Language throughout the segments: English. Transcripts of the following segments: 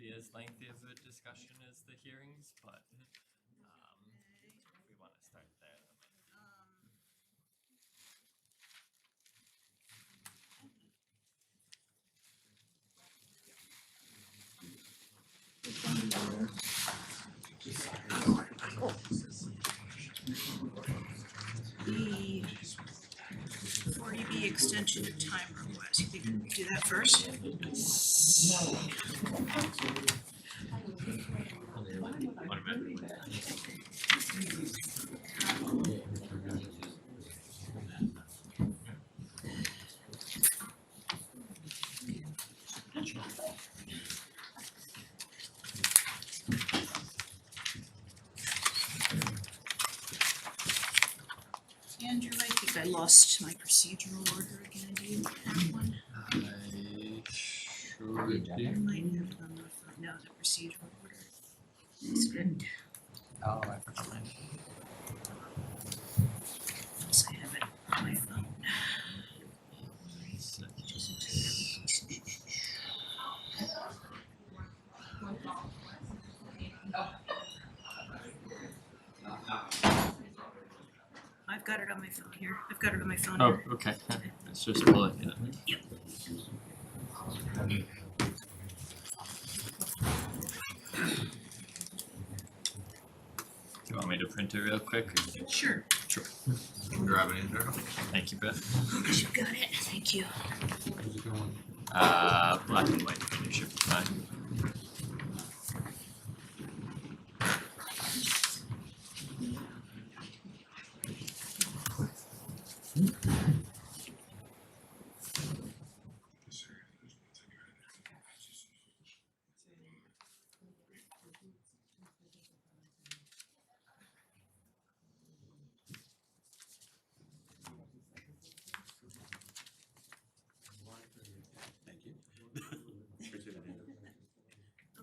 be as lengthy of a discussion as the hearings, but if we want to start there. The 40B extension of time request. You think we can do that first? One minute. Andrew, I think I lost my procedural order again. Do you have one? I sure I do. might have it on my phone. No, the procedural order. Script. Oh, I forgot mine. Yes, I have it on my phone. I've got it on my phone here. I've got it on my phone Oh, here. okay. Let's just pull it. Yeah. Yep. Do you want me to print it real quick? Or? Sure. Sure. Grab it in there. Thank you, Beth. You got it. Thank you. How's it going? Black and white. You should be fine. Thank you.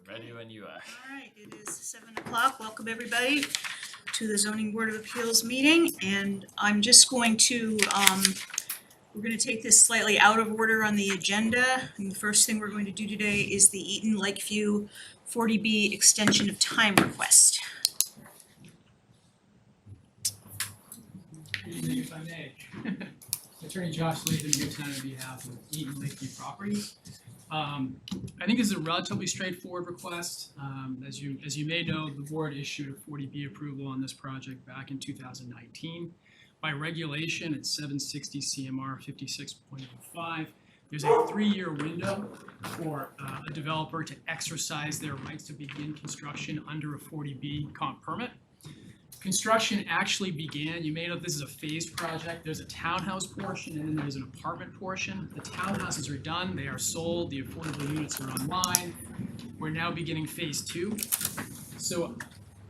Ready when you are. All right, it is 7 o'clock. Welcome everybody to the Zoning Board of Appeals meeting. And I'm just going to, we're gonna take this slightly out of order on the agenda. And the first thing we're going to do today is the Eaton Lakeview 40B extension of time request. Good evening, if I may. Attorney Josh Latham here tonight on behalf of Eaton Lakeview Properties. I think this is a relatively straightforward request. As you may know, the board issued a 40B approval on this project back in 2019. By regulation, it's 760 CMR 56.05. There's a 3-year window for a developer to exercise their rights to begin construction under a 40B comp permit. Construction actually began, you may know this is a phased project. There's a townhouse portion and then there's an apartment portion. The townhouses are done, they are sold, the affordable units are online. We're now beginning phase 2. So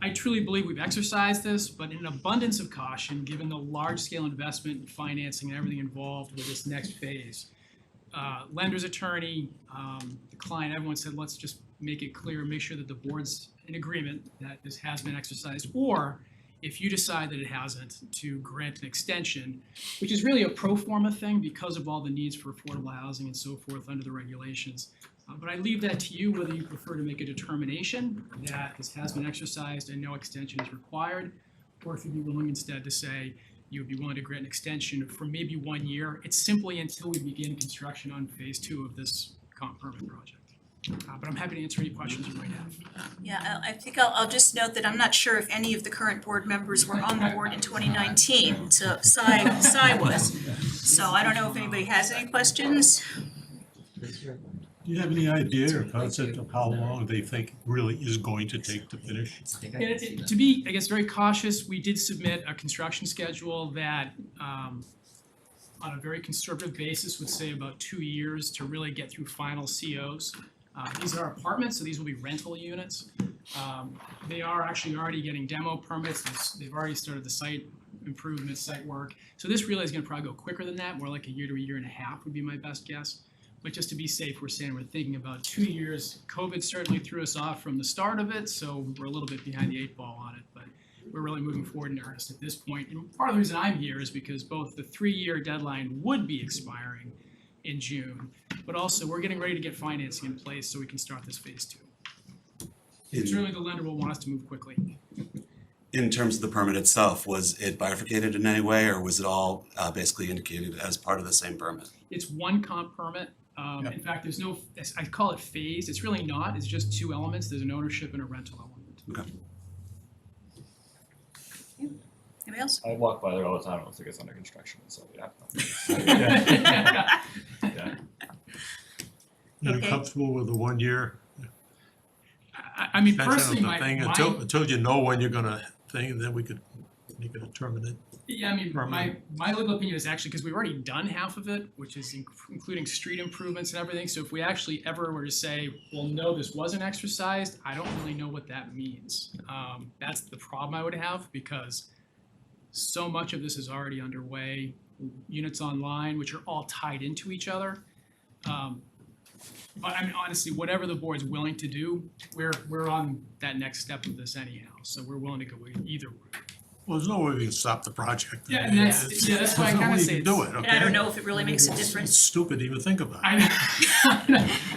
I truly believe we've exercised this, but in an abundance of caution, given the large scale investment and financing and everything involved with this next phase. Lender's attorney, the client, everyone said, let's just make it clear, make sure that the board's in agreement that this has been exercised, or if you decide that it hasn't, to grant an extension, which is really a pro forma thing because of all the needs for affordable housing and so forth under the regulations. But I leave that to you, whether you prefer to make a determination that this has been exercised and no extension is required, or if you'd be willing instead to say you would be willing to grant an extension for maybe 1 year. It's simply until we begin construction on phase 2 of this comp permit project. But I'm happy to answer any questions you might have. Yeah, I think I'll just note that I'm not sure if any of the current board members were on the board in 2019, so Cy was. So I don't know if anybody has any questions. Do you have any idea or concept of how long they think it really is going to take to finish? And to be, I guess, very cautious, we did submit a construction schedule that, on a very conservative basis, would say about 2 years to really get through final COs. These are apartments, so these will be rental units. They are actually already getting demo permits. They've already started the site improvement, site work. So this really is gonna probably go quicker than that, more like a year to a year and a half would be my best guess. But just to be safe, we're saying we're thinking about 2 years. COVID certainly threw us off from the start of it, so we're a little bit behind the 8 ball on it, but we're really moving forward in earnest at this point. And part of the reason I'm here is because both the 3-year deadline would be expiring in June, but also we're getting ready to get financing in place so we can start this phase 2. Certainly the lender will want us to move quickly. In terms of the permit itself, was it bifurcated in any way, or was it all basically indicated as part of the same permit? It's one comp permit. In fact, there's no, I call it phased. It's really not. It's just two elements. There's an ownership and a rental element. Okay. Anybody else? I walk by there all the time, it looks like it's under construction, so yeah. Yeah. You're Okay. comfortable with the 1 year I mean, extension personally, of the my, thing my, until you know when you're gonna thing, then we could make a determination. yeah, I mean, permit. my legal opinion is actually, because we've already done half of it, which is including street improvements and everything. So if we actually ever were to say, well, no, this wasn't exercised, I don't really know what that means. That's the problem I would have, because so much of this is already underway, units online, which are all tied into each other. But I mean, honestly, whatever the board's willing to do, we're on that next step of this anyhow, so we're willing to go either route. Well, there's no way we can stop the project. Yeah, and that's- It's- yeah, that's why I there's no kinda way you say can do it's- it, okay? And I don't know if it really makes a It's difference. stupid to even think about. I know.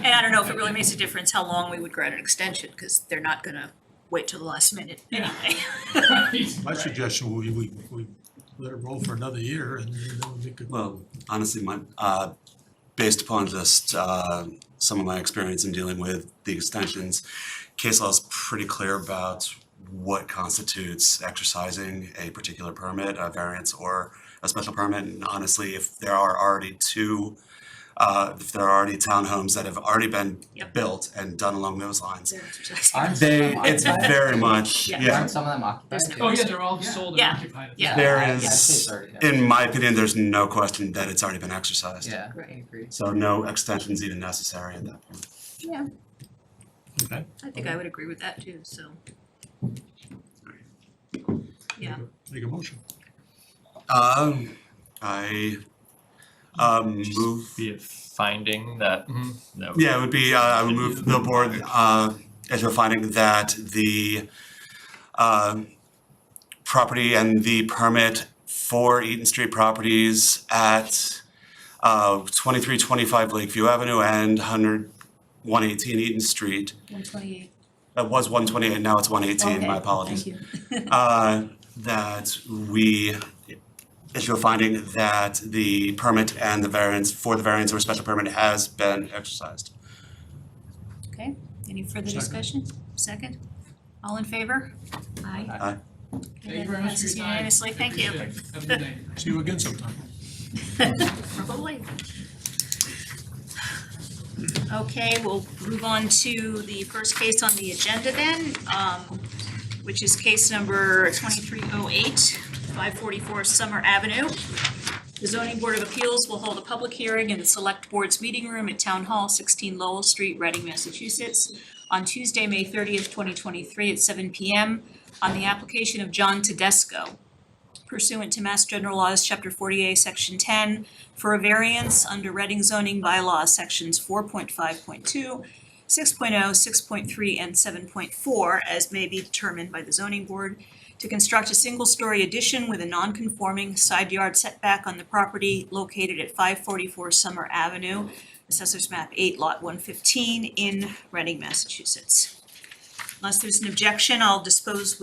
And I don't know if it really makes a difference how long we would grant an extension, because they're not gonna wait till the last minute Yeah. anyway. My suggestion, we let it roll for another year and then we could. Well, honestly, based upon just some of my experience in dealing with the extensions, case law is pretty clear about what constitutes exercising a particular permit, a variance or a special permit. And honestly, if there are already townhomes that have already been Yep. built and done along those lines, They're exercising. it's very much, Yeah. yeah. Aren't some of them occupied? There's too? no- Oh, yeah, they're all sold and Yeah. occupied. Yeah. There I'd is, say it's already- yeah. in my opinion, there's no question that it's already been exercised. Yeah, I Right. agree. So no extensions even necessary at that point. Yeah, Okay. I think I would agree with that too, so. Yeah. Make a motion. I move, Be a finding that, that yeah, it would be, I would move the board as a finding that the property and the permit for Eaton Street properties at 2325 Lakeview Avenue and 118 Eaton Street. 128. It was 128, now it's 118, my apologies. Thank you. That we issue a finding that the permit and the variance or special permit has been exercised. Okay, any further Second. discussion? Second? All in favor? Aye. Aye. Thank you very much for Passes your time. unanimously, thank you. Appreciate it. Have a good night. See you again sometime. Probably. Okay, we'll move on to the first case on the agenda then, which is case number 2308, 544 Summer Avenue. The zoning board of appeals will hold a public hearing in the select board's meeting room at Town Hall, 16 Lowell Street, Reading, Massachusetts, on Tuesday, May 30th, 2023 at 7 p.m. on the application of John Tedesco pursuant to Mass General Laws, Chapter 48, Section 10, for a variance under Reading zoning bylaws, Sections 4.5.2, 6.0, 6.3, and 7.4, as may be determined by the zoning board, to construct a single-story addition with a non-conforming side yard setback on the property located at 544 Summer Avenue, Assessors Map 8, Lot 115, in Reading, Massachusetts. Unless there's an objection, I'll dispense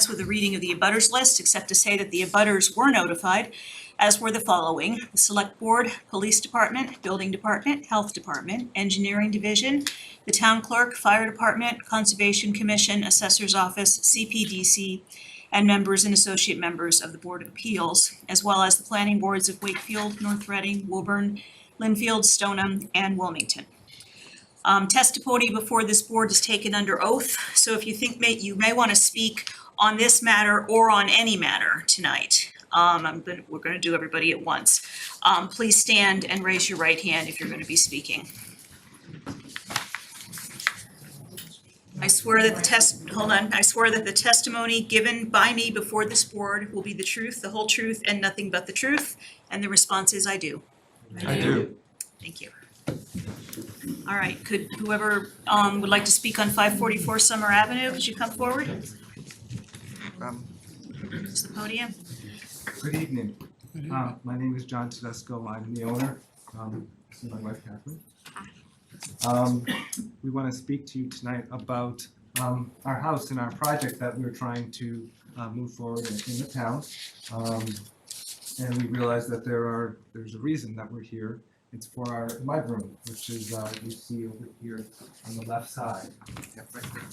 with the reading of the abutters list, except to say that the abutters were notified, as were the following: the Select Board, Police Department, Building Department, Health Department, Engineering Division, the Town Clerk, Fire Department, Conservation Commission, Assessor's Office, CPDC, and members and associate members of the Board of Appeals, as well as the planning boards of Wakefield, North Reading, Woburn, Linfield, Stoneham, and Wilmington. Testimony before this board is taken under oath, so if you think you may want to speak on this matter or on any matter tonight, we're gonna do everybody at once. Please stand and raise your right hand if you're gonna be speaking. I swear that I swear that the testimony given by me before this board will be the truth, the whole truth, and nothing but the truth, and the response is I do. I do. Thank you. All right, could whoever would like to speak on 544 Summer Avenue, could you come forward? This is the podium. Good evening. My name is John Tedesco. I'm the owner. This is my wife Catherine. We want to speak to you tonight about our house and our project that we're trying to move forward in the town. And we realized that there's a reason that we're here. It's for our mudroom, which is you see over here on the left side. Yep, right there.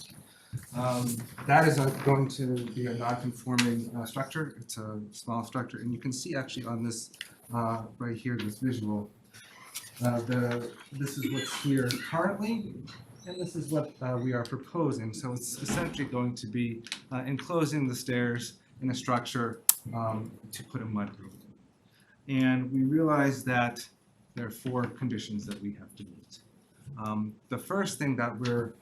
That is going to be a non-conforming structure. It's a small structure, and you can see actually on this right here, this visual. This is what's here currently, and this is what we are proposing. So it's essentially going to be enclosing the stairs in a structure to put a mudroom. And we realize that there are 4 conditions that we have to meet. The first thing that we're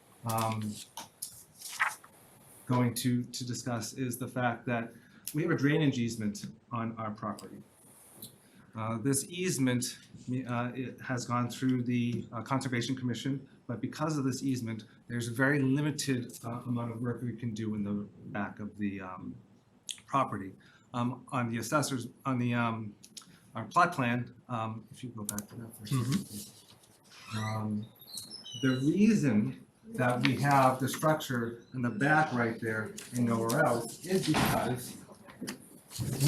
going to discuss is the fact that we have a drainage easement on our property. This easement it has gone through the Conservation Commission, but because of this easement, there's a very limited amount of work we can do in the back of the property. On the assessors, on the our plot plan, if you go back to that for a second, please. The reason that we have the structure in the back right there and nowhere else is because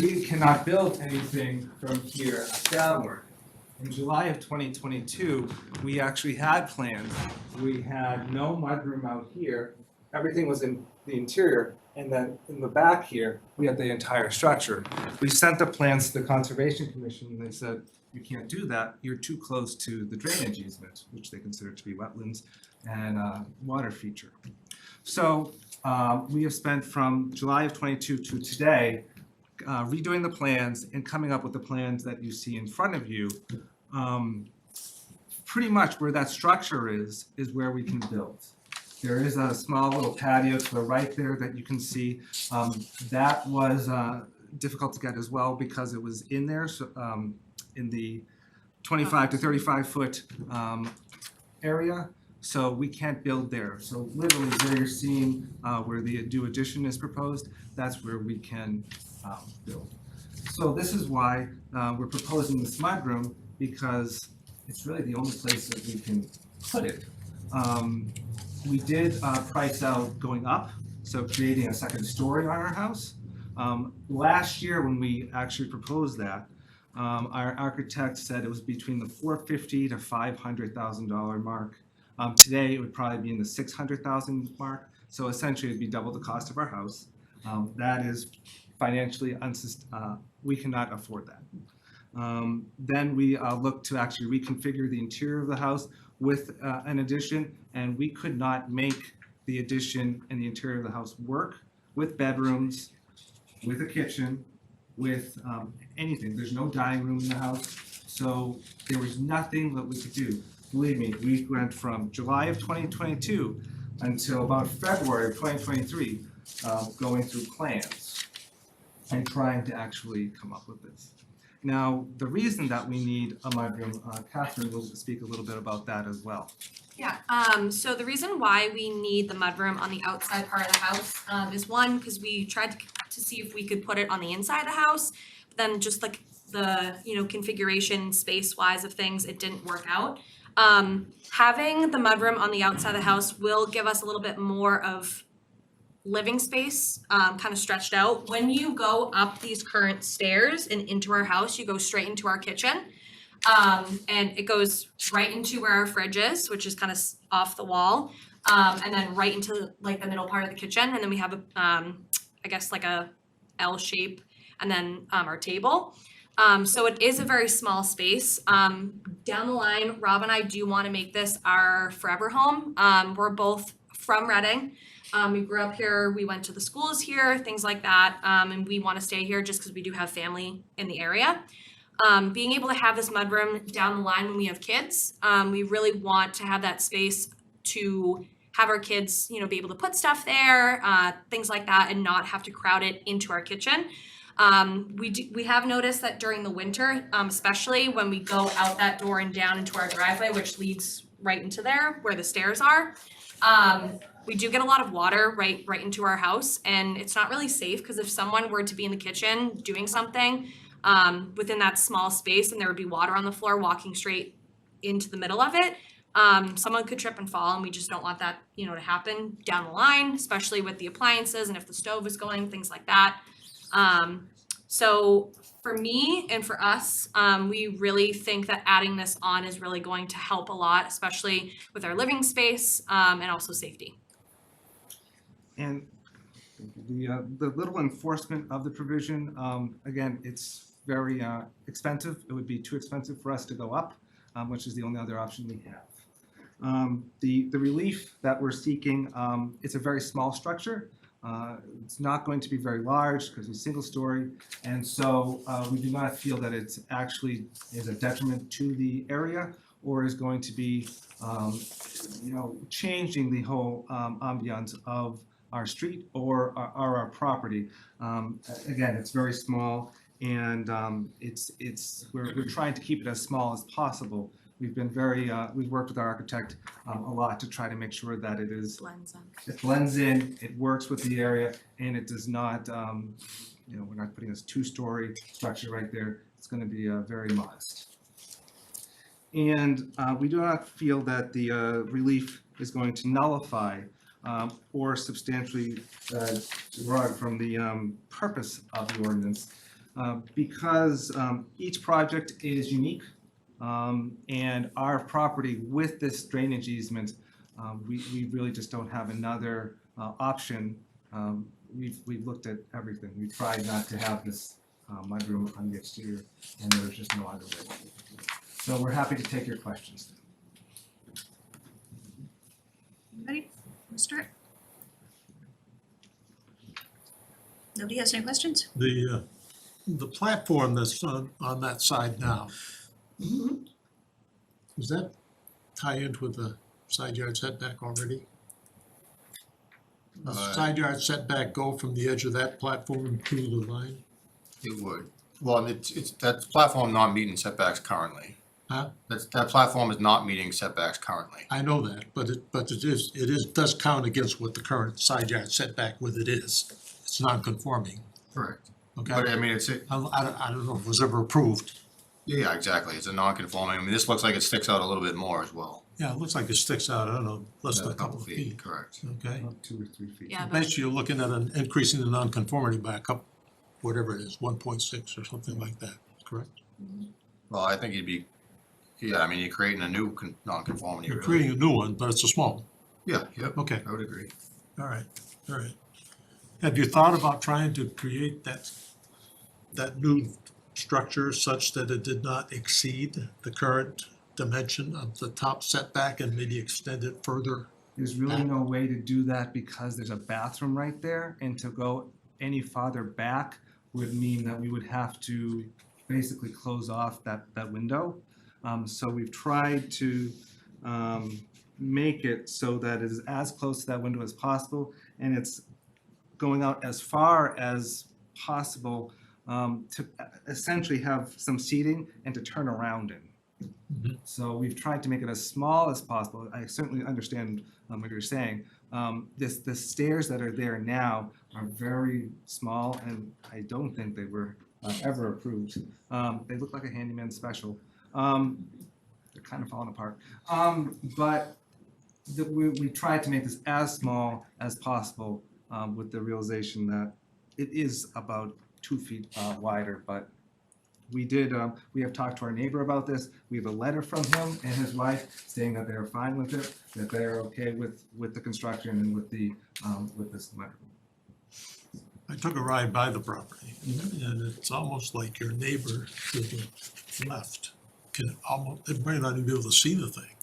we cannot build anything from here downward. In July of 2022, we actually had plans. We had no mudroom out here. Everything was in the interior. And then in the back here, we had the entire structure. We sent the plans to the Conservation Commission and they said, you can't do that. You're too close to the drainage easement, which they consider to be wetlands and water feature. So we have spent from July of 22 to today redoing the plans and coming up with the plans that you see in front of you. Pretty much where that structure is where we can build. There is a small little patio to the right there that you can see. That was difficult to get as well because it was in there, so, in the 25 to 35 foot area. So we can't build there. So literally where you're seeing where the new addition is proposed, that's where we can build. So this is why we're proposing this mudroom, because it's really the only place that we can put it. We did price out going up, so creating a second story on our house. Last year when we actually proposed that, our architect said it was between the $450,000 to $500,000 mark. Today it would probably be in the $600,000 mark, so essentially it'd be double the cost of our house. That is financially we cannot afford that. Then we looked to actually reconfigure the interior of the house with an addition, and we could not make the addition and the interior of the house work with bedrooms, with a kitchen, with anything. There's no dining room in the house, so there was nothing that we could do. Believe me, we went from July of 2022 until about February of 2023 going through plans and trying to actually come up with this. Now, the reason that we need a mudroom, Catherine will speak a little bit about that as well. Yeah, so the reason why we need the mudroom on the outside part of the house is one, because we tried to see if we could put it on the inside of the house, but then just like the, configuration space-wise of things, it didn't work out. Having the mudroom on the outside of the house will give us a little bit more of living space, kind of stretched out. When you go up these current stairs and into our house, you go straight into our kitchen. And it goes right into where our fridge is, which is kind of off the wall, and then right into like the middle part of the kitchen. And then we have a, I guess like a L shape, and then our table. So it is a very small space. Down the line, Rob and I do want to make this our forever home. We're both from Reading. We grew up here, we went to the schools here, things like that, and we want to stay here just because we do have family in the area. Being able to have this mudroom down the line when we have kids, we really want to have that space to have our kids, be able to put stuff there, things like that, and not have to crowd it into our kitchen. We have noticed that during the winter, especially when we go out that door and down into our driveway, which leads right into there where the stairs are, we do get a lot of water right into our house, and it's not really safe because if someone were to be in the kitchen doing something within that small space and there would be water on the floor walking straight into the middle of it, someone could trip and fall, and we just don't want that, you know, to happen down the line, especially with the appliances and if the stove is going, things like that. So for me and for us, we really think that adding this on is really going to help a lot, especially with our living space, and also safety. And the little enforcement of the provision, again, it's very expensive. It would be too expensive for us to go up, which is the only other option we have. The relief that we're seeking, it's a very small structure. It's not going to be very large because it's single story, and so we do not feel that it's actually is a detriment to the area or is going to be, you know, changing the whole ambiance of our street or our property. Again, it's very small, and we're trying to keep it as small as possible. We've been very, we've worked with our architect a lot to try to make sure that it blends in, it works with the area, and it does not, you know, we're not putting this two-story structure right there. It's going to be very modest. And we do not feel that the relief is going to nullify or substantially derive from the purpose of the ordinance, because each project is unique. And our property with this drainage easement, we really just don't have another option. We've looked at everything. We tried not to have this mudroom on the exterior, and there's just no other way. So we're happy to take your questions. Anybody want to start? Nobody has any questions? The platform that's on that side now, does that tie into with the side yard setback already? Does the side yard setback go from the edge of that platform to the line? It would. Well, it's that platform not meeting setbacks currently. Huh? That platform is not meeting setbacks currently. I know that, but it does count against what the current side yard setback with it is. It's non-conforming, Correct. okay? But I mean, I don't know if it was ever approved. yeah, exactly. It's a non-conforming. I mean, this looks like it sticks out a little bit more as well. Yeah, it looks like it sticks out, I don't know, less than a couple of feet, Correct. okay? About 2 or 3 feet. Yeah, but Basically, you're looking at increasing the non-conformity by a couple, whatever it is, 1.6 or something like that, correct? Well, I think I mean, you're creating a new non-conformity. You're really. creating a new one, but it's a small one. Yeah, yep. Okay. I would agree. All right. Have you thought about trying to create that new structure such that it did not exceed the current dimension of the top setback and maybe extend it further? There's really no way to do that because there's a bathroom right there, and to go any farther back would mean that we would have to basically close off that window. So we've tried to make it so that it is as close to that window as possible, and it's going out as far as possible to essentially have some seating and to turn around in. Mhm. So we've tried to make it as small as possible. I certainly understand what you're saying. The stairs that are there now are very small, and I don't think they were ever approved. They look like a handyman special. They're kind of falling apart. But we tried to make this as small as possible with the realization that it is about 2 feet wider. But we have talked to our neighbor about this. We have a letter from him and his wife saying that they're fine with it, that they're okay with the construction and with this letter. I took a ride by the property, and it's almost like your neighbor to the left they might not even be able to see the thing.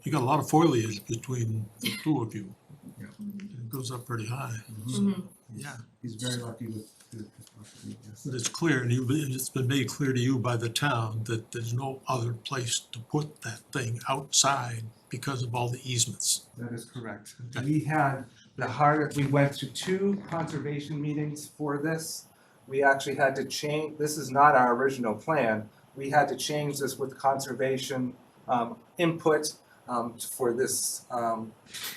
You got a lot of foliage between the two of you. Yeah. It goes up pretty high. Mhm. Yeah, He's very lucky with his property, yes. but it's clear, and it's been made clear to you by the town that there's no other place to put that thing outside because of all the easements. That is correct. Okay. We went to 2 conservation meetings for this. We actually had to change, this is not our original plan. We had to change this with conservation input for this,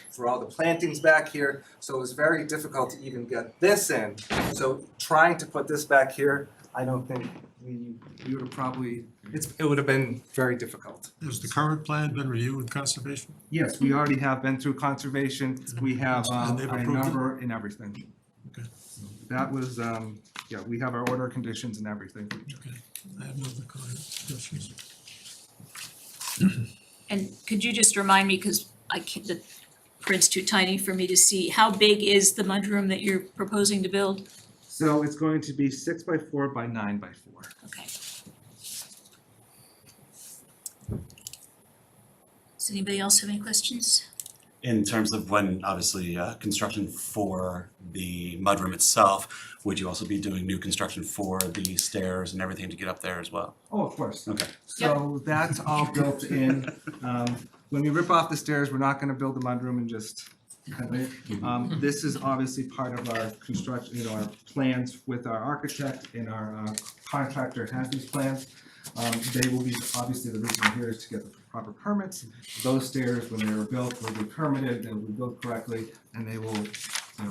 for all the plantings back here. So it was very difficult to even get this in. So trying to put this back here I don't think we would have probably, it would have been very difficult. Has the current plan been reviewed with conservation? Yes, we already have been through conservation, we have And they've a approved it? number and everything. Okay. That was, yeah, we have our order of conditions and everything. Okay, I have no other questions. And could you just remind me, because I can't, the print's too tiny for me to see, how big is the mudroom that you're proposing to build? So it's going to be 6 by 4 by 9 by 4. Okay. Does anybody else have any questions? In terms of when, obviously, construction for the mudroom itself, would you also be doing new construction for the stairs and everything to get up there as well? Oh, of course. Okay. So that's all built in. When we rip off the stairs, we're not gonna build the mudroom and just cut it. This is obviously part of our construction, our plans with our architect and our contractor has these plans. They will be, obviously, the reason we're here is to get the proper permits. Those stairs, when they were built, will be permitted, they'll be built correctly, and they will,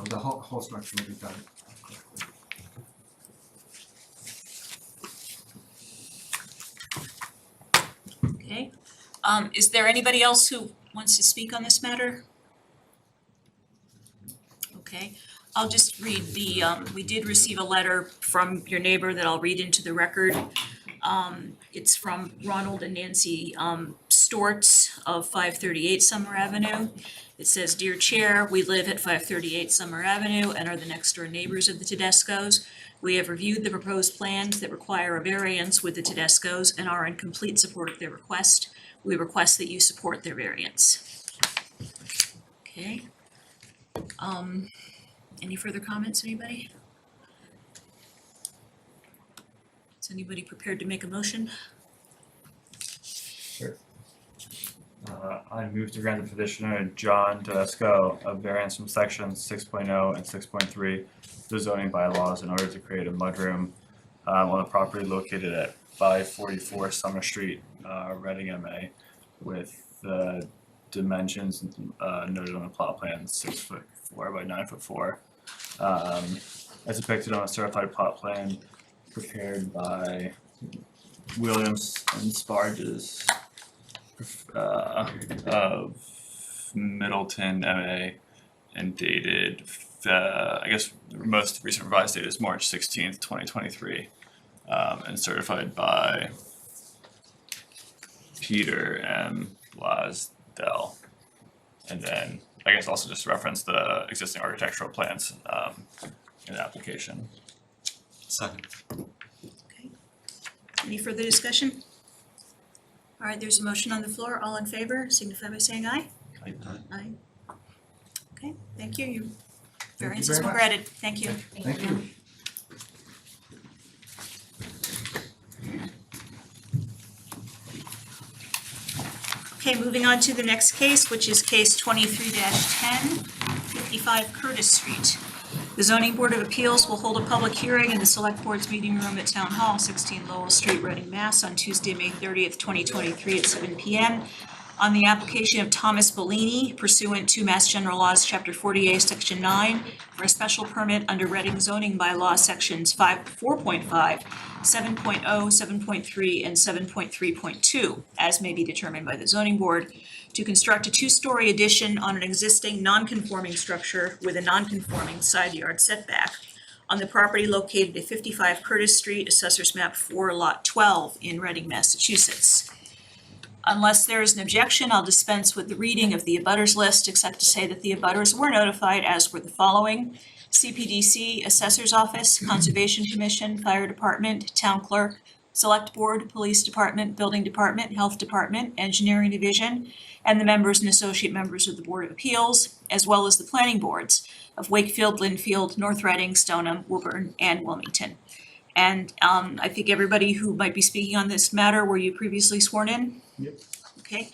the whole structure will be done correctly. Okay. Is there anybody else who wants to speak on this matter? Okay, I'll just read the, we did receive a letter from your neighbor that I'll read into the record. It's from Ronald and Nancy Storts of 538 Summer Avenue. It says, "Dear Chair, we live at 538 Summer Avenue and are the next door neighbors of the Tedescos. We have reviewed the proposed plans that require a variance with the Tedescos and are in complete support of their request. We request that you support their variance." Okay. Any further comments, anybody? Is anybody prepared to make a motion? I move to grant the petitioner John Tedesco a variance from sections 6.0 and 6.3 the zoning bylaws in order to create a mudroom on a property located at 544 Summer Street, Reading, MA, with the dimensions noted on the plot plan, 6'4" by 9'4", as depicted on a certified plot plan prepared by Williams and Sparges of Middleton, MA, and dated, I guess the most recent revised date is March 16th, 2023, and certified by Peter M. Lasdell. And then I guess also just reference the existing architectural plans in the application. Second. Okay. Any further discussion? All right, there's a motion on the floor. All in favor, signify by saying aye. Aye. Aye. Okay, thank you. Your you variance very has been much. granted. Thank you. Thank you. Okay, moving on to the next case, which is case 23-10, 55 Curtis Street. The zoning board of appeals will hold a public hearing in the select board's meeting room at Town Hall, 16 Lowell Street, Reading, Mass. On Tuesday, May 30th, 2023 at 7 p.m. on the application of Thomas Bellini pursuant to Mass General Laws, Chapter 48, Section 9, for a special permit under Reading zoning bylaw sections 4.5, 7.0, 7.3, and 7.3.2, as may be determined by the zoning board, to construct a two-story addition on an existing non-conforming structure with a non-conforming side yard setback on the property located at 55 Curtis Street, Assessors Map 4, Lot 12 in Reading, Massachusetts. Unless there is an objection, I'll dispense with the reading of the abutters list, except to say that the abutters were notified as were the following: CPDC, Assessor's Office, Conservation Commission, Fire Department, Town Clerk, Select Board, Police Department, Building Department, Health Department, Engineering Division, and the members and associate members of the Board of Appeals, as well as the planning boards of Wakefield, Linfield, North Reading, Stoneham, Woburn, and Wilmington. And I think everybody who might be speaking on this matter, were you previously sworn in? Yep. Okay,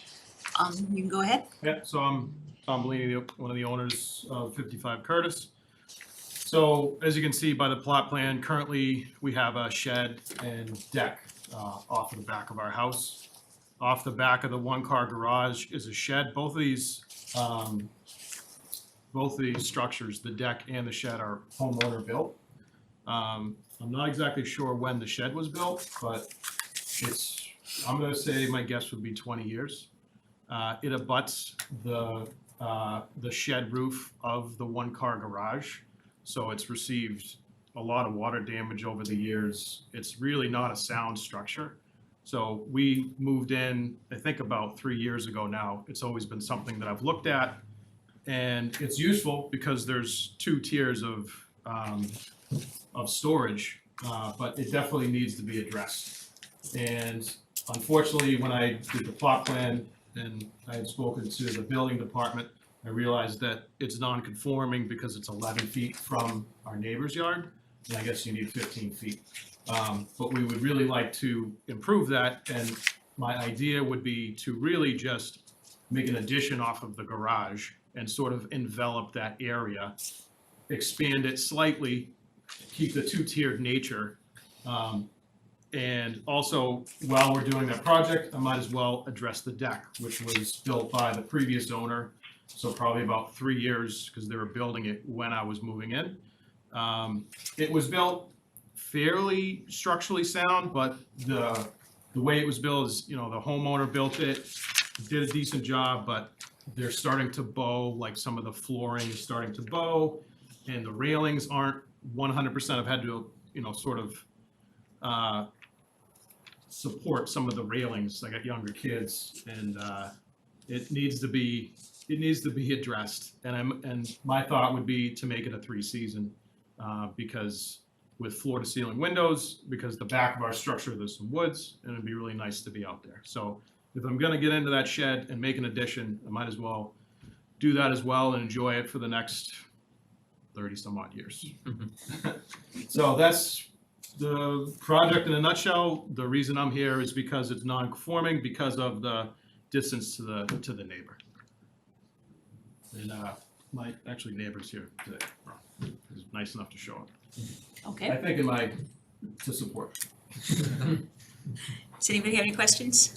you can go ahead. Yeah, so I'm Tom Bellini, one of the owners of 55 Curtis. So as you can see by the plot plan, currently we have a shed and deck off of the back of our house. Off the back of the one-car garage is a shed. Both of these structures, the deck and the shed, are homeowner built. I'm not exactly sure when the shed was built, but I'm gonna say my guess would be 20 years. It abuts the shed roof of the one-car garage, so it's received a lot of water damage over the years. It's really not a sound structure. So we moved in, I think about 3 years ago now. It's always been something that I've looked at, and it's useful because there's 2 tiers of storage, but it definitely needs to be addressed. And unfortunately, when I did the plot plan and I had spoken to the building department, I realized that it's non-conforming because it's 11 feet from our neighbor's yard, and I guess you need 15 feet. But we would really like to improve that, and my idea would be to really just make an addition off of the garage and sort of envelop that area, expand it slightly, keep the 2-tiered nature. And also, while we're doing that project, I might as well address the deck, which was built by the previous owner, so probably about 3 years, because they were building it when I was moving in. It was built fairly structurally sound, but the way it was built is, the homeowner built it, did a decent job, but they're starting to bow, like some of the flooring is starting to bow, and the railings aren't 100%. I've had to, sort of support some of the railings. I got younger kids, and it needs to be addressed. And my thought would be to make it a 3-season, because with floor to ceiling windows, because the back of our structure, there's some woods, and it'd be really nice to be out there. So if I'm gonna get into that shed and make an addition, I might as well do that as well and enjoy it for the next 30 some odd years. So that's the project in a nutshell. The reason I'm here is because it's non-conforming because of the distance to the neighbor. And my actually neighbor's here today. He's nice enough to show up. Okay. I think to support. Does anybody have any questions?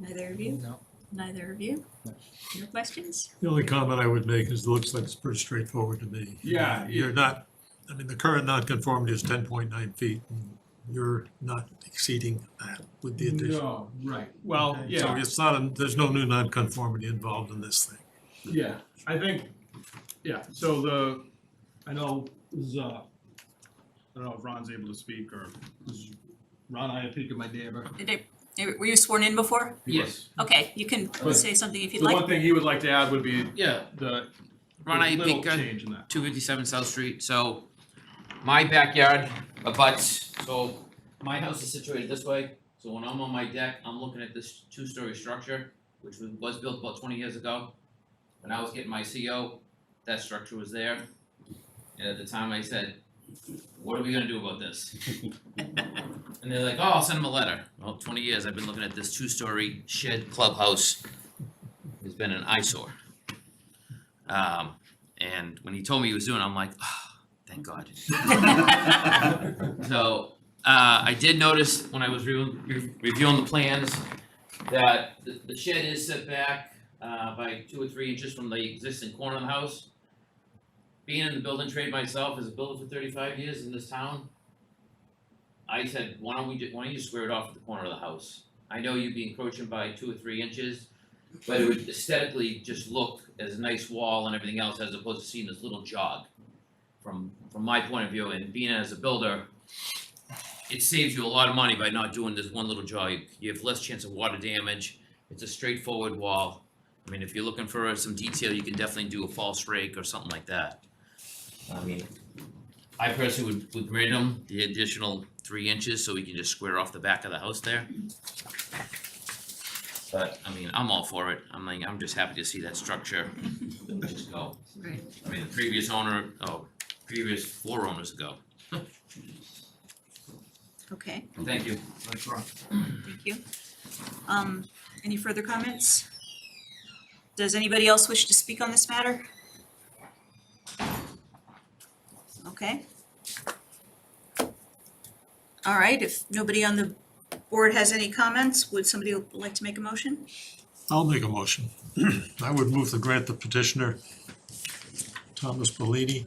Neither of you? No. Neither of you? No questions? The only comment I would make is it looks like it's pretty straightforward to me. Yeah, You're not, the current nonconformity is 10.9 feet. And you're not exceeding that with the addition. No, right. Well, So yeah, it's not, there's no new nonconformity involved in this thing. yeah. I think, yeah. So I know this is, I don't know if Ron's able to speak or Ron, I had a peek at my neighbor. Were you sworn in before? Yes. Okay, you can But say something if you'd The like. one thing he would like to add would be Yeah. the Ron, I little think change in that. 257 South Street. So my backyard abuts. So my house is situated this way. So when I'm on my deck, I'm looking at this 2-story structure, which was built about 20 years ago. When I was getting my CO, that structure was there. And at the time I said, what are we gonna do about this? And they're like, oh, I'll send them a letter. Well, 20 years I've been looking at this 2-story shed clubhouse. It's been an eyesore. And when he told me he was doing it, I'm like, oh, thank God. So I did notice when I was reviewing the plans that the shed is set back by 2 or 3 inches from the existing corner of the house. Being in the building trade myself as a builder for 35 years in this town, I said, why don't you square it off at the corner of the house? I know you'd be encroaching by 2 or 3 inches, but it would aesthetically just look as a nice wall and everything else as opposed to seeing this little jog. From my point of view, and being as a builder, it saves you a lot of money by not doing this one little jog. You have less chance of water damage. It's a straightforward wall. I mean, if you're looking for some detail, you can definitely do a false rake or something like that. I mean, I personally would grade them the additional 3 inches so we can just square off the back of the house there. But, I mean, I'm all for it. I'm just happy to see that structure just go. Right. I mean, the previous previous floor owners ago. Okay, Thank you. Thanks, Ron. thank you. Any further comments? Does anybody else wish to speak on this matter? Okay. All right, if nobody on the board has any comments, would somebody like to make a motion? I'll make a motion. I would move to grant the petitioner, Thomas Bellini,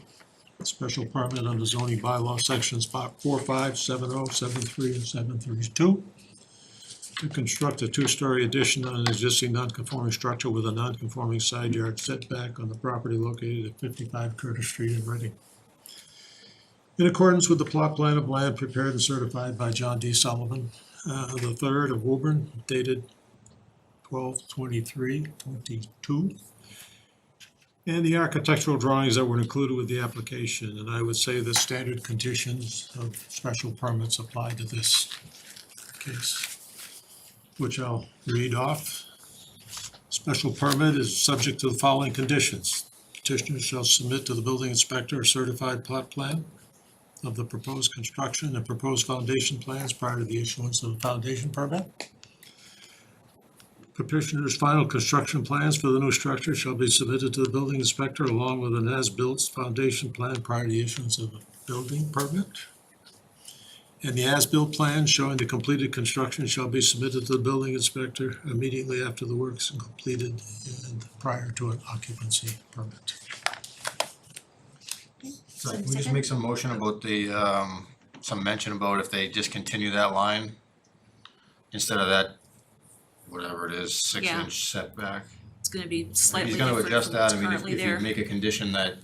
special permit under zoning bylaw sections 45, 70, 73, and 732 to construct a two-story addition on an existing non-conforming structure with a non-conforming side yard setback on the property located at 55 Curtis Street in Reading. In accordance with the plot plan of land prepared and certified by John D. Sullivan, the third of Woburn, dated 12/23/22, and the architectural drawings that were included with the application. And I would say the standard conditions of special permits apply to this case, which I'll read off. Special permit is subject to the following conditions. Petitioner shall submit to the building inspector a certified plot plan of the proposed construction and proposed foundation plans prior to the issuance of the foundation permit. Petitioner's final construction plans for the new structure shall be submitted to the building inspector along with an as-built foundation plan prior to the issuance of a building permit. And the as-built plan showing the completed construction shall be submitted to the building inspector immediately after the works are completed and prior to an occupancy permit. So can we just make some motion about the, some mention about if they discontinue that line instead of that, whatever it is, 6-inch setback? It's gonna be slightly He's gonna different adjust from what's that, I mean, currently if you there. make a condition that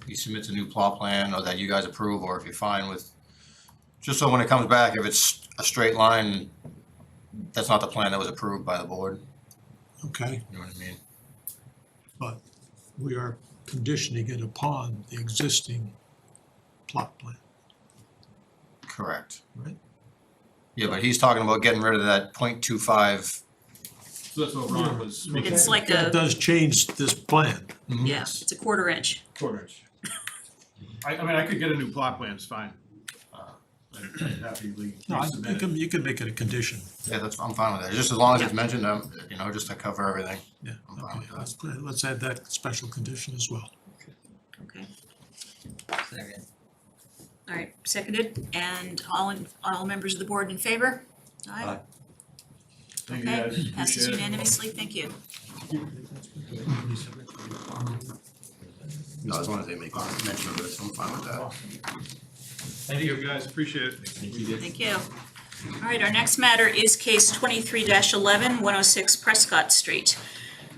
he submits a new plot plan or that you guys approve, or if you're fine with, just so when it comes back, if it's a straight line, that's not the plan that was approved by the board, Okay, you know what I mean? but we are conditioning it upon the existing plot plan. Correct. Right. Yeah, but he's talking about getting rid of that 0.25. So that's what Ron was making. It's like That a, does change this plan. yeah, it's a 1/4 inch. Quarter inch. I mean, I could get a new plot plan, it's fine. I'd happily No, resubmit it. you can make it a condition. Yeah, that's, I'm fine with that, just as long as it's mentioned, you know, just to cover everything. Yeah, I'm fine okay, with that. let's add that special condition as well. Okay, Second. all right, seconded, and all members of the board in favor? Aye. Thank you Okay, guys, passes appreciate it. unanimously, thank you. No, as long as they make mention of it, I'm fine with that. Thank you guys, appreciate it. Thank you. All right, our next matter is case 23-11, 106 Prescott Street.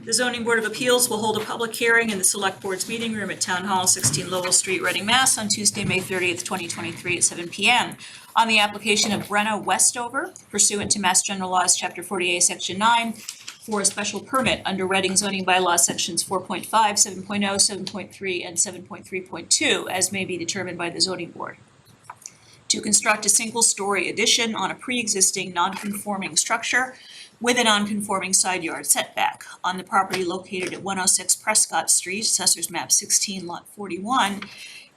The zoning board of appeals will hold a public hearing in the select board's meeting room at Town Hall, 16 Lowell Street, Reading, Mass. On Tuesday, May 30th, 2023 at 7 p.m. on the application of Brenna Westover pursuant to Mass General Laws, Chapter 48, Section 9, for a special permit under Reading zoning bylaw sections 4.5, 7.0, 7.3, and 7.3.2, as may be determined by the zoning board, to construct a single-story addition on a pre-existing non-conforming structure with a non-conforming side yard setback on the property located at 106 Prescott Street, Assessors Map 16, Lot 41,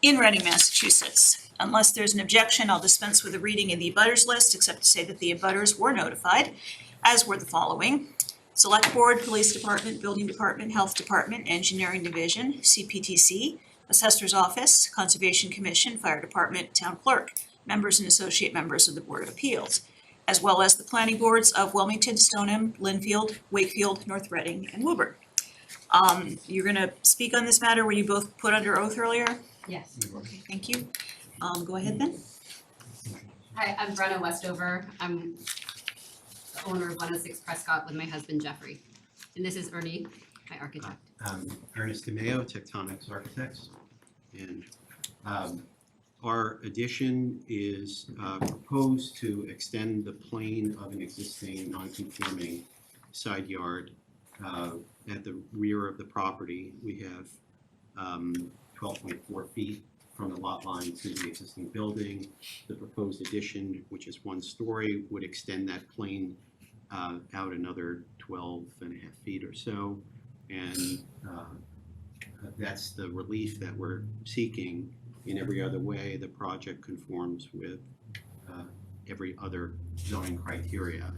in Reading, Massachusetts. Unless there's an objection, I'll dispense with the reading of the abutters list, except to say that the abutters were notified, as were the following: Select Board, Police Department, Building Department, Health Department, Engineering Division, CPTC, Assessor's Office, Conservation Commission, Fire Department, Town Clerk, members and associate members of the Board of Appeals, as well as the planning boards of Wilmington, Stoneham, Linfield, Wakefield, North Reading, and Woburn. You're gonna speak on this matter, were you both put under oath earlier? Yes. Okay, thank you. Go ahead then. Hi, I'm Brenna Westover. I'm the owner of 106 Prescott with my husband Jeffrey. And this is Ernie, my architect. Ernest DeMeo, Tectonics Architects. And our addition is proposed to extend the plane of an existing non-conforming side yard at the rear of the property. We have 12.4 feet from the lot line to the existing building. The proposed addition, which is 1 story, would extend that plane out another 12 and a half feet or so. And that's the relief that we're seeking. In every other way, the project conforms with every other zoning criteria.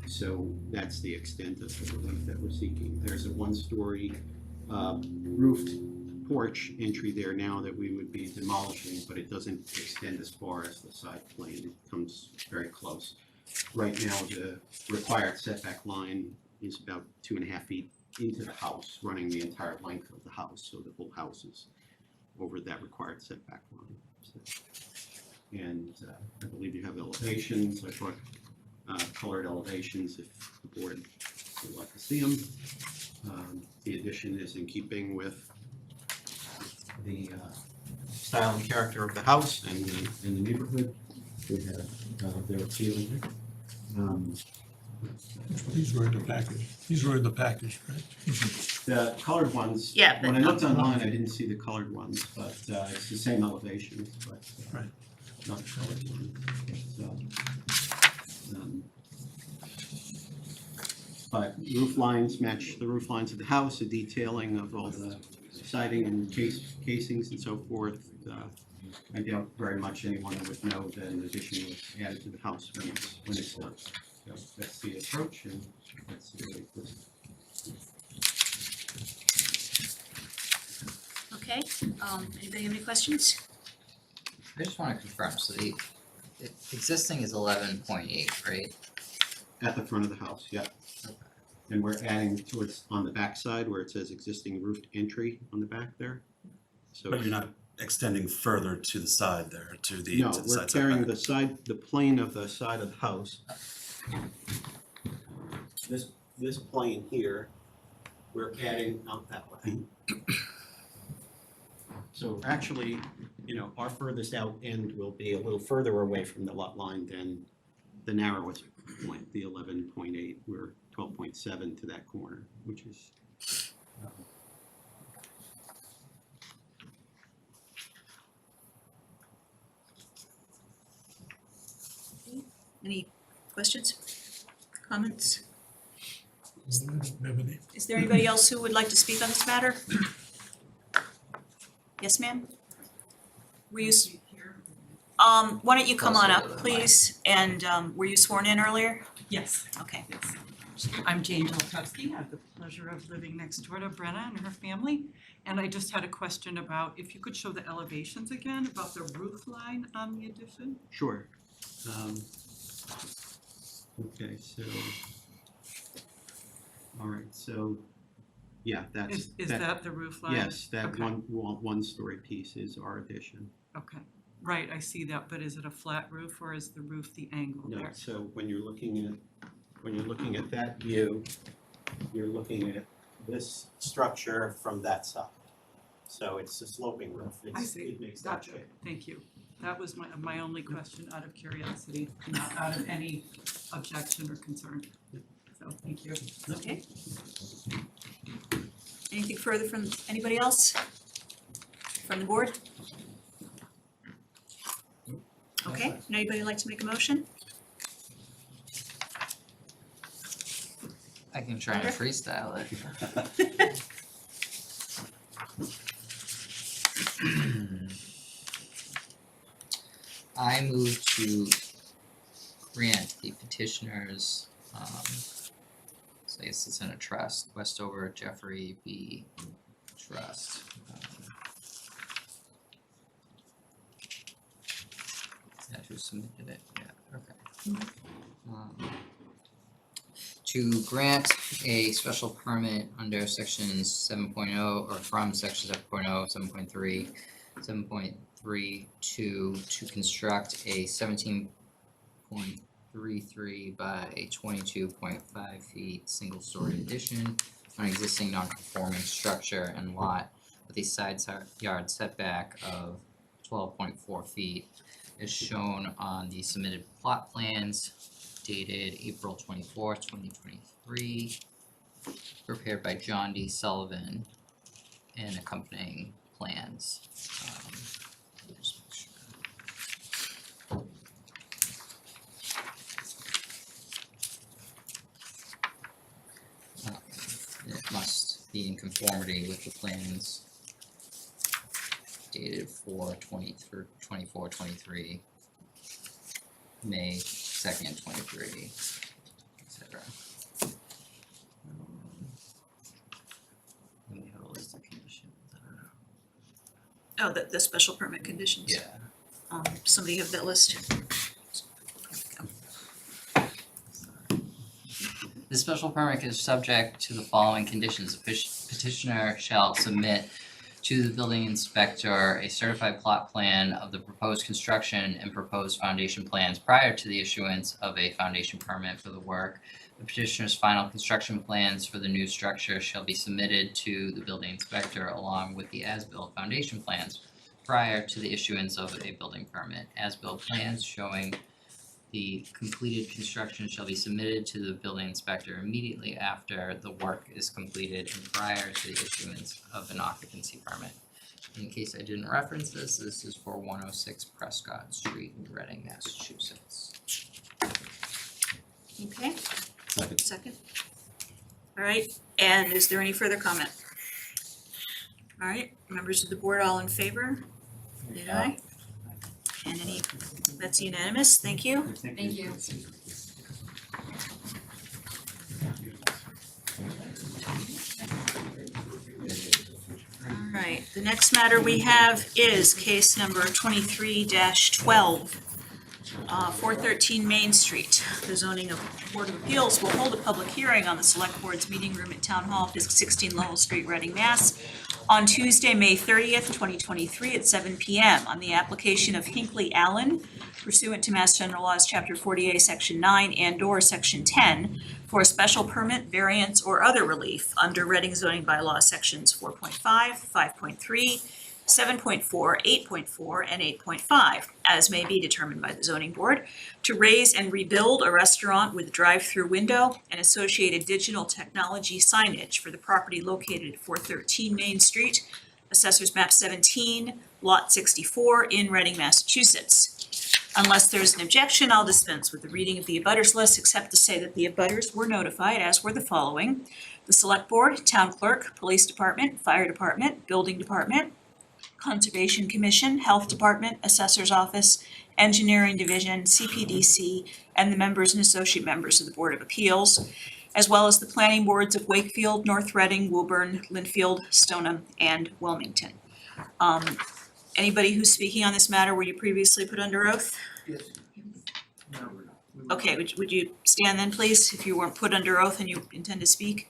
So that's the extent of the relief that we're seeking. There's a 1-story roofed porch entry there now that we would be demolishing, but it doesn't extend as far as the side plane. It comes very close. Right now, the required setback line is about 2.5 feet into the house, running the entire length of the house, so the whole house is over that required setback line. So, and I believe you have elevations. I brought colored elevations if the board would like to see them. The addition is in keeping with the style and character of the house and the neighborhood. We have their appeal here. These were in the package. These were in the package, right? The colored ones, Yeah, when I but- looked online, I didn't see the colored ones, but it's the same elevations, but Right. not the colored ones. So, but roof lines match the roof lines of the house, the detailing of all the siding and casings and so forth. I doubt very much anyone would know that an addition was added to the house when it's done. So that's the approach, and that's the way it goes. Okay, anybody have any questions? I just wanna confirm, so the existing is 11.8, right? At the front of the house, yeah. And we're adding towards, on the back side where it says existing roofed entry on the back there. So But you're not extending further to the side there, to the no, to the we're side carrying setback. the side, the plane of the side of the house. This plane here, we're adding out that way. So actually, you know, our furthest out end will be a little further away from the lot line than the narrowest point, the 11.8. We're 12.7 to that corner, which is Any questions, comments? I don't have any. Is there anybody else who would like to speak on this matter? Yes, ma'am? Were you, why don't you come on up, please, and, were you sworn in earlier? Yes, Okay. yes. I'm Jane Dolkowski. I have the pleasure of living next door to Brenna and her family. And I just had a question about, if you could show the elevations again, about the roof line on the addition? sure. Okay, so, all right, so, yeah, that's. Is that the roof line? Yes, that Okay. one-story piece is our addition. Okay, right, I see that, but is it a flat roof or is the roof the angle No, there? so when you're looking at that view, you're looking at this structure from that side. So it's a sloping roof. I see, It makes that gotcha, shape. thank you. That was my only question out of curiosity, not out of any objection or concern. So, thank you. Okay. Anything further from anybody else? From the board? Okay, would anybody like to make a motion? I can try and Okay. freestyle it. I move to grant the petitioners, so I guess it's in a trust, Westover Jeffrey B. Trust. Is that who submitted it? Yeah, okay. To grant a special permit under sections 7.0 or from section 7.0, 7.3, 7.32 to construct a 17.33 by 22.5 feet single-story addition on existing non-conforming structure and lot with a side yard setback of 12.4 feet as shown on the submitted plot plans dated April 24th, 2023, prepared by John D. Sullivan and accompanying plans. Just make sure. It must be in conformity with the plans dated 4/24/23, May 2nd, 23, etc. Let me have a list of conditions, I don't know. Oh, the special permit conditions. Yeah. Somebody have that list? The special permit is subject to the following conditions. The petitioner shall submit to to the building inspector a certified plot plan of the proposed construction and proposed foundation plans prior to the issuance of a foundation permit for the work. The petitioner's final construction plans for the new structure shall be submitted to the building inspector along with the as-built foundation plans prior to the issuance of a building permit. As-built plans showing the completed construction shall be submitted to the building inspector immediately after the work is completed and prior to the issuance of an occupancy permit. In case I didn't reference this, this is for 106 Prescott Street in Reading, Massachusetts. Okay, Second. second. All right, and is there any further comment? All right, members of the board, all in favor? Did I? And any, that's unanimous, thank you. Thank you. All right, the next matter we have is case number 23-12, 413 Main Street. The zoning board of appeals will hold a public hearing on the select board's meeting room at Town Hall, District 16 Lowell Street, Reading, Mass. On Tuesday, May 30th, 2023 at 7 p.m. on the application of Hinckley Allen pursuant to Mass General Laws, Chapter 48, Section 9 and/or Section 10 for a special permit, variance, or other relief under Reading zoning bylaw Sections 4.5, 5.3, 7.4, 8.4, and 8.5, as may be determined by the zoning board, to raise and rebuild a restaurant with drive-through window and associated digital technology signage for the property located at 413 Main Street, Assessors Map 17, Lot 64 in Reading, Massachusetts. Unless there's an objection, I'll dispense with the reading of the abutters list, except to say that the abutters were notified, as were the following: the Select Board, Town Clerk, Police Department, Fire Department, Building Department, Conservation Commission, Health Department, Assessor's Office, Engineering Division, CPDC, and the members and associate members of the Board of Appeals, as well as the planning boards of Wakefield, North Reading, Woburn, Linfield, Stoneham, and Wilmington. Anybody who's speaking on this matter, were you previously put under oath? Yes. Okay, would you stand then, please, if you weren't put under oath and you intend to speak?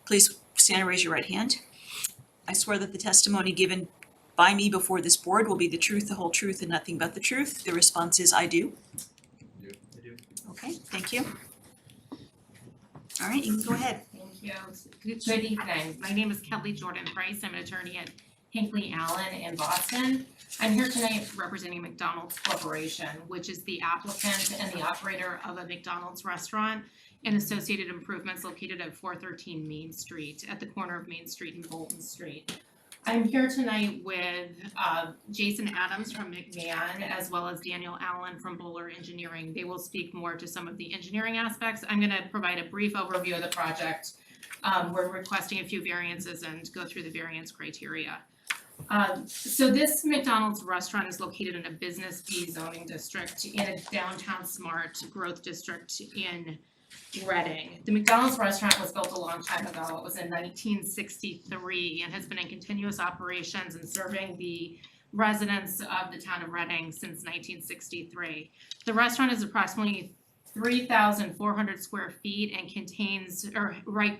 Please stand and raise your right hand. I swear that the testimony given by me before this board will be the truth, the whole truth, and nothing but the truth. The response is I do. I do. Okay, thank you. All right, you can go ahead. Thank you. Good evening. My name is Kelly Jordan Price. I'm an attorney at Hinckley Allen in Boston. I'm here tonight representing McDonald's Corporation, which is the applicant and the operator of a McDonald's restaurant and associated improvements located at 413 Main Street, at the corner of Main Street and Bolton Street. I'm here tonight with Jason Adams from McMahon, as well as Daniel Allen from Bowler Engineering. They will speak more to some of the engineering aspects. I'm gonna provide a brief overview of the project. We're requesting a few variances and go through the variance criteria. So this McDonald's restaurant is located in a Business B zoning district in a downtown smart growth district in Reading. The McDonald's restaurant was built a long time ago. It was in 1963 and has been in continuous operations and serving the residents of the town of Reading since 1963. The restaurant is approximately 3,400 square feet and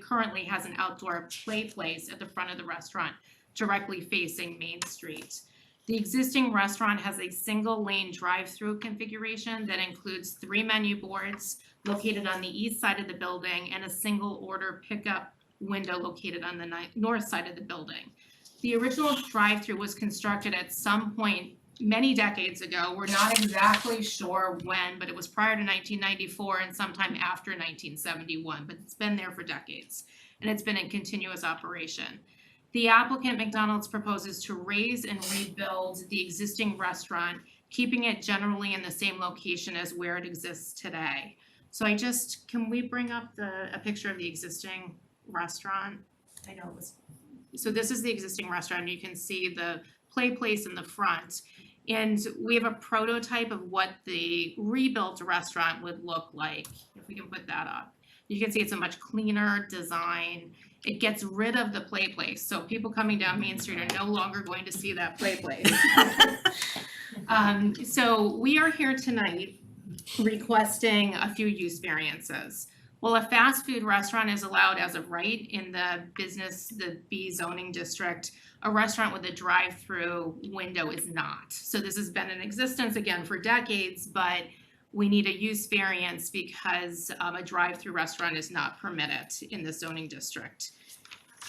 currently has an outdoor play place at the front of the restaurant, directly facing Main Street. The existing restaurant has a single lane drive-through configuration that includes 3 menu boards located on the east side of the building and a single order pickup window located on the north side of the building. The original drive-through was constructed at some point many decades ago. We're not exactly sure when, but it was prior to 1994 and sometime after 1971, but it's been there for decades and it's been in continuous operation. The applicant, McDonald's, proposes to raise and rebuild the existing restaurant, keeping it generally in the same location as where it exists today. So can we bring up a picture of the existing restaurant? I know it was, so this is the existing restaurant. You can see the play place in the front. And we have a prototype of what the rebuilt restaurant would look like, if we can put that up. You can see it's a much cleaner design. It gets rid of the play place. So people coming down Main Street are no longer going to see that play place. So we are here tonight requesting a few use variances. Well, a fast food restaurant is allowed as of right in the B zoning district. A restaurant with a drive-through window is not. So this has been in existence again for decades, but we need a use variance because a drive-through restaurant is not permitted in the zoning district.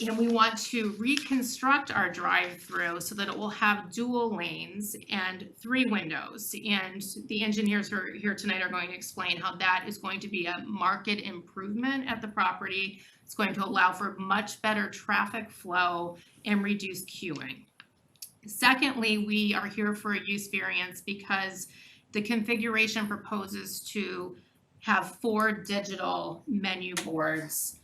And we want to reconstruct our drive-through so that it will have dual lanes and 3 windows. And the engineers who are here tonight are going to explain how that is going to be a market improvement at the property. It's going to allow for much better traffic flow and reduced queuing. Secondly, we are here for a use variance because the configuration proposes to have 4 digital menu boards.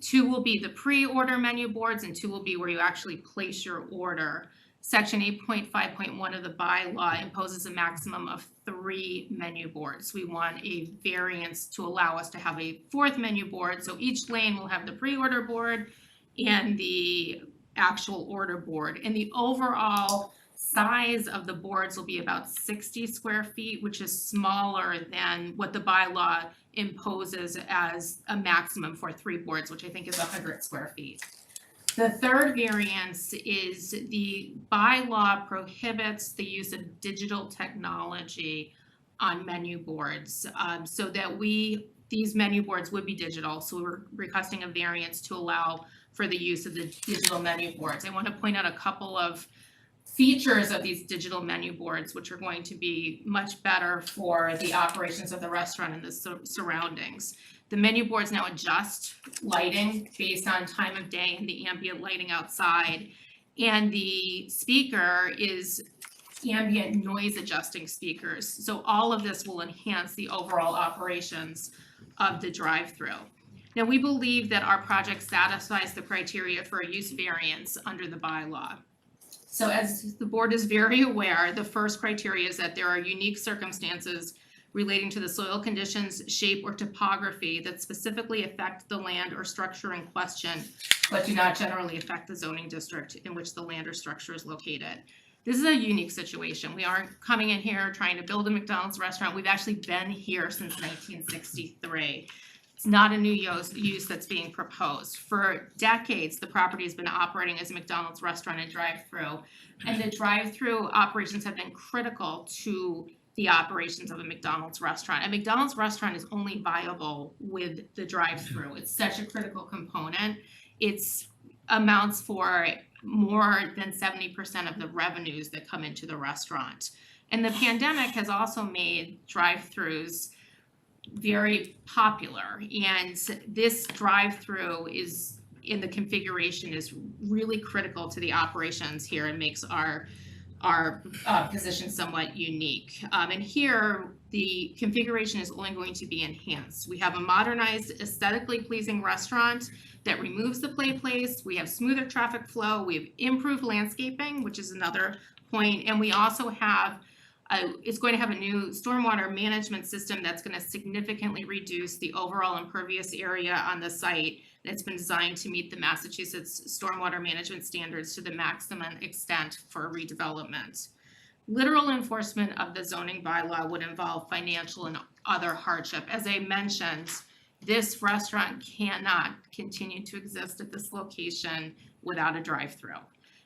2 will be the pre-order menu boards and 2 will be where you actually place your order. Section 8.5.1 of the bylaw imposes a maximum of 3 menu boards. We want a variance to allow us to have a 4th menu board. So each lane will have the pre-order board and the actual order board. And the overall size of the boards will be about 60 square feet, which is smaller than what the bylaw imposes as a maximum for 3 boards, which I think is 100 square feet. The third variance is the bylaw prohibits the use of digital technology on menu boards, so that these menu boards would be digital. So we're requesting a variance to allow for the use of the digital menu boards. I want to point out a couple of features of these digital menu boards, which are going to be much better for the operations of the restaurant and the surroundings. The menu boards now adjust lighting based on time of day and the ambient lighting outside. And the speaker is ambient noise adjusting speakers. So all of this will enhance the overall operations of the drive-through. Now, we believe that our project satisfies the criteria for a use variance under the bylaw. So as the board is very aware, the first criteria is that there are unique circumstances relating to the soil conditions, shape, or topography that specifically affect the land or structure in question, but do not generally affect the zoning district in which the land or structure is located. This is a unique situation. We aren't coming in here trying to build a McDonald's restaurant. We've actually been here since 1963. It's not a new use that's being proposed. For decades, the property has been operating as a McDonald's restaurant and drive-through, and the drive-through operations have been critical to the operations of a McDonald's restaurant. A McDonald's restaurant is only viable with the drive-through. It's such a critical component. It's amounts for more than 70% of the revenues that come into the restaurant. And the pandemic has also made drive-throughs very popular, and this drive-through is in the configuration is really critical to the operations here and makes our position somewhat unique. And here the configuration is only going to be enhanced. We have a modernized, aesthetically pleasing restaurant that removes the play place. We have smoother traffic flow. We have improved landscaping, which is another point, and we also have it's going to have a new stormwater management system that's going to significantly reduce the overall impervious area on the site. And it's been designed to meet the Massachusetts stormwater management standards to the maximum extent for redevelopment. Literal enforcement of the zoning bylaw would involve financial and other hardship. As I mentioned, this restaurant cannot continue to exist at this location without a drive-through.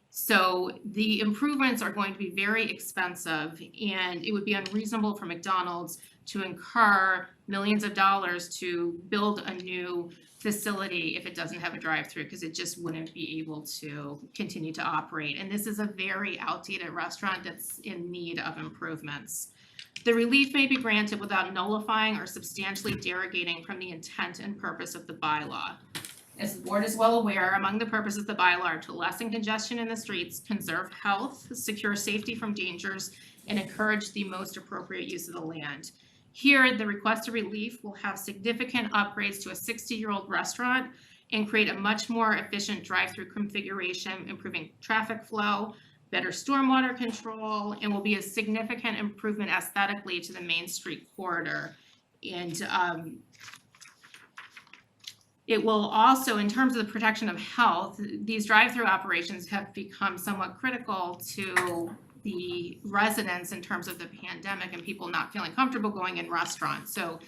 So the improvements are going to be very expensive, and it would be unreasonable for McDonald's to incur millions of dollars to build a new facility if it doesn't have a drive-through, because it just wouldn't be able to continue to operate. And this is a very outdated restaurant that's in need of improvements. The relief may be granted without nullifying or substantially derogating from the intent and purpose of the bylaw. As the board is well aware, among the purposes of the bylaw are to lessen congestion in the streets, conserve health, secure safety from dangers, and encourage the most appropriate use of the land. Here, the requested relief will have significant upgrades to a 60-year-old restaurant and create a much more efficient drive-through configuration, improving traffic flow, better stormwater control, and will be a significant improvement aesthetically to the Main Street corridor. And it will also, in terms of the protection of health, these drive-through operations have become somewhat critical to the residents in terms of the pandemic and people not feeling comfortable going in restaurants. So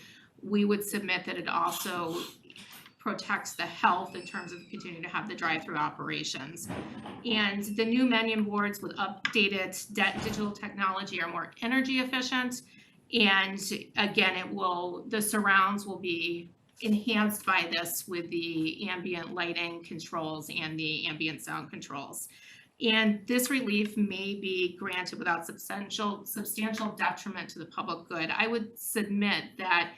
we would submit that it also protects the health in terms of continuing to have the drive-through operations. And the new menu boards with updated digital technology are more energy efficient. And again, the surrounds will be enhanced by this with the ambient lighting controls and the ambient sound controls. And this relief may be granted without substantial detriment to the public good. I would submit that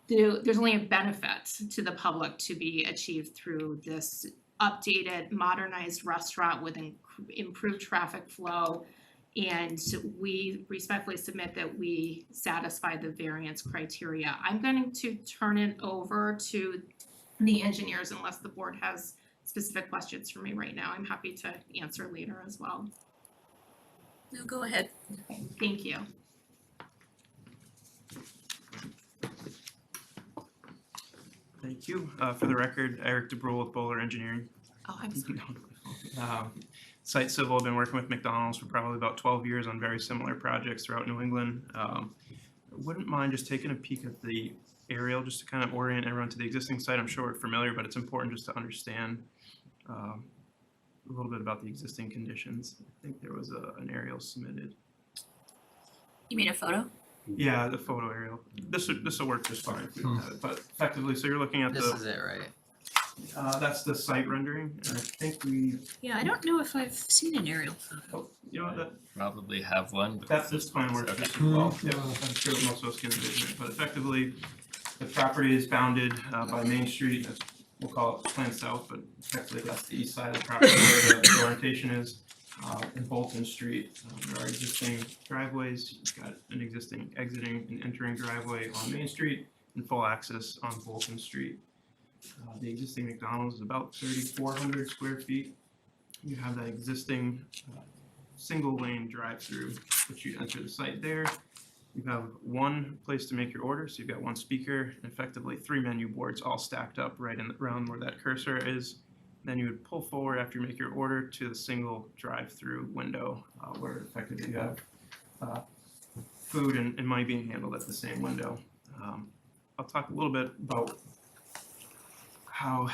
there's only a benefit to the public to be achieved through this updated, modernized restaurant with improved traffic flow. And we respectfully submit that we satisfy the variance criteria. I'm going to turn it over to the engineers unless the board has specific questions for me right now. I'm happy to answer later as well. No, go ahead. Thank you. Thank you. For the record, Eric DeBrule with Bowler Engineering. Oh, I'm sorry. Site Civil, I've been working with McDonald's for probably about 12 years on very similar projects throughout New England. Wouldn't mind just taking a peek at the aerial just to kind of orient everyone to the existing site. I'm sure we're familiar, but it's important just to understand a little bit about the existing conditions. I think there was an aerial submitted. You mean a photo? Yeah, the photo aerial. This will work just fine if we don't have it, but effectively, so you're looking at This is it, right? that's the site rendering, and I think Yeah, I don't know if I've seen an aerial photo. you know, that, Probably have one. but that's this plan works just as well. Yeah, I'm sure most of us can envision it, but effectively, the property is bounded by Main Street, we'll call it Plan South, but effectively that's the east side of the property where the orientation is. In Bolton Street, there are existing driveways, you've got an existing exiting and entering driveway on Main Street and full access on Bolton Street. The existing McDonald's is about 3,400 square feet. You have that existing single lane drive-through, which you enter the site there. You have one place to make your order, so you've got one speaker, and effectively 3 menu boards all stacked up right in the around where that cursor is. Then you would pull forward after you make your order to the single drive-through window where effectively you have food and money being handled at the same window. I'll talk a little bit about how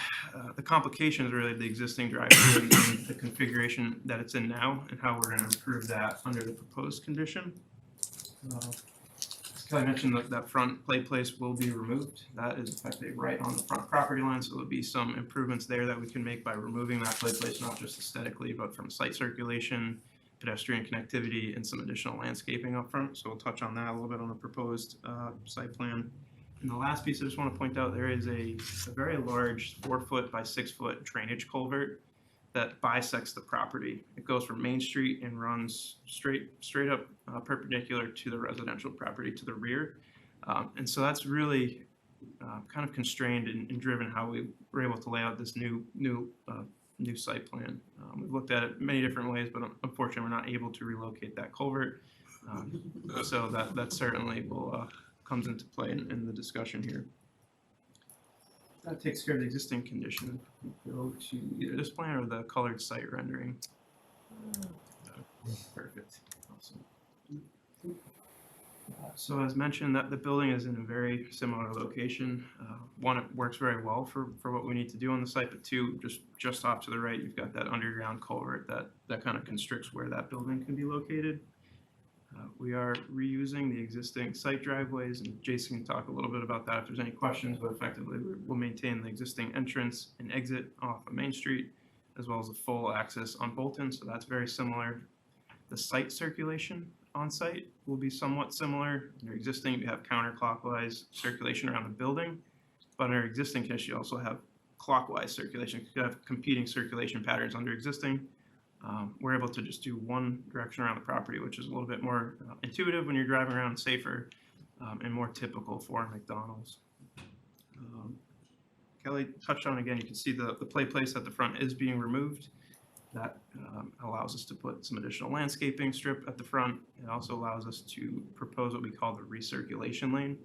the complications really of the existing drive-through and the configuration that it's in now and how we're going to improve that under the proposed condition. As Kelly mentioned, that front play place will be removed. That is effectively right on the front property line, so there'll be some improvements there that we can make by removing that play place, not just aesthetically, but from site circulation, pedestrian connectivity, and some additional landscaping up front. So we'll touch on that a little bit on the proposed site plan. And the last piece I just want to point out, there is a very large 4-foot by 6-foot drainage culvert that bisects the property. It goes from Main Street and runs straight up perpendicular to the residential property to the rear. And so that's really kind of constrained and driven how we were able to lay out this new site plan. We've looked at it many different ways, but unfortunately we're not able to relocate that culvert. So that certainly will comes into play in the discussion here. That takes care of the existing condition. Go to either this plan or the colored site rendering. Perfect. Awesome. So as mentioned, that the building is in a very similar location. One, it works very well for what we need to do on the site, but two, just off to the right, you've got that underground culvert that kind of constricts where that building can be located. We are reusing the existing site driveways, and Jason can talk a little bit about that if there's any questions, but effectively we'll maintain the existing entrance and exit off of Main Street, as well as the full access on Bolton, so that's very similar. The site circulation on site will be somewhat similar. Under existing, you have counterclockwise circulation around the building, but under existing condition, you also have clockwise circulation. You have competing circulation patterns under existing. We're able to just do one direction around the property, which is a little bit more intuitive when you're driving around, safer, and more typical for McDonald's. Kelly touched on again, you can see the play place at the front is being removed. That allows us to put some additional landscaping strip at the front. It also allows us to propose what we call the recirculation lane.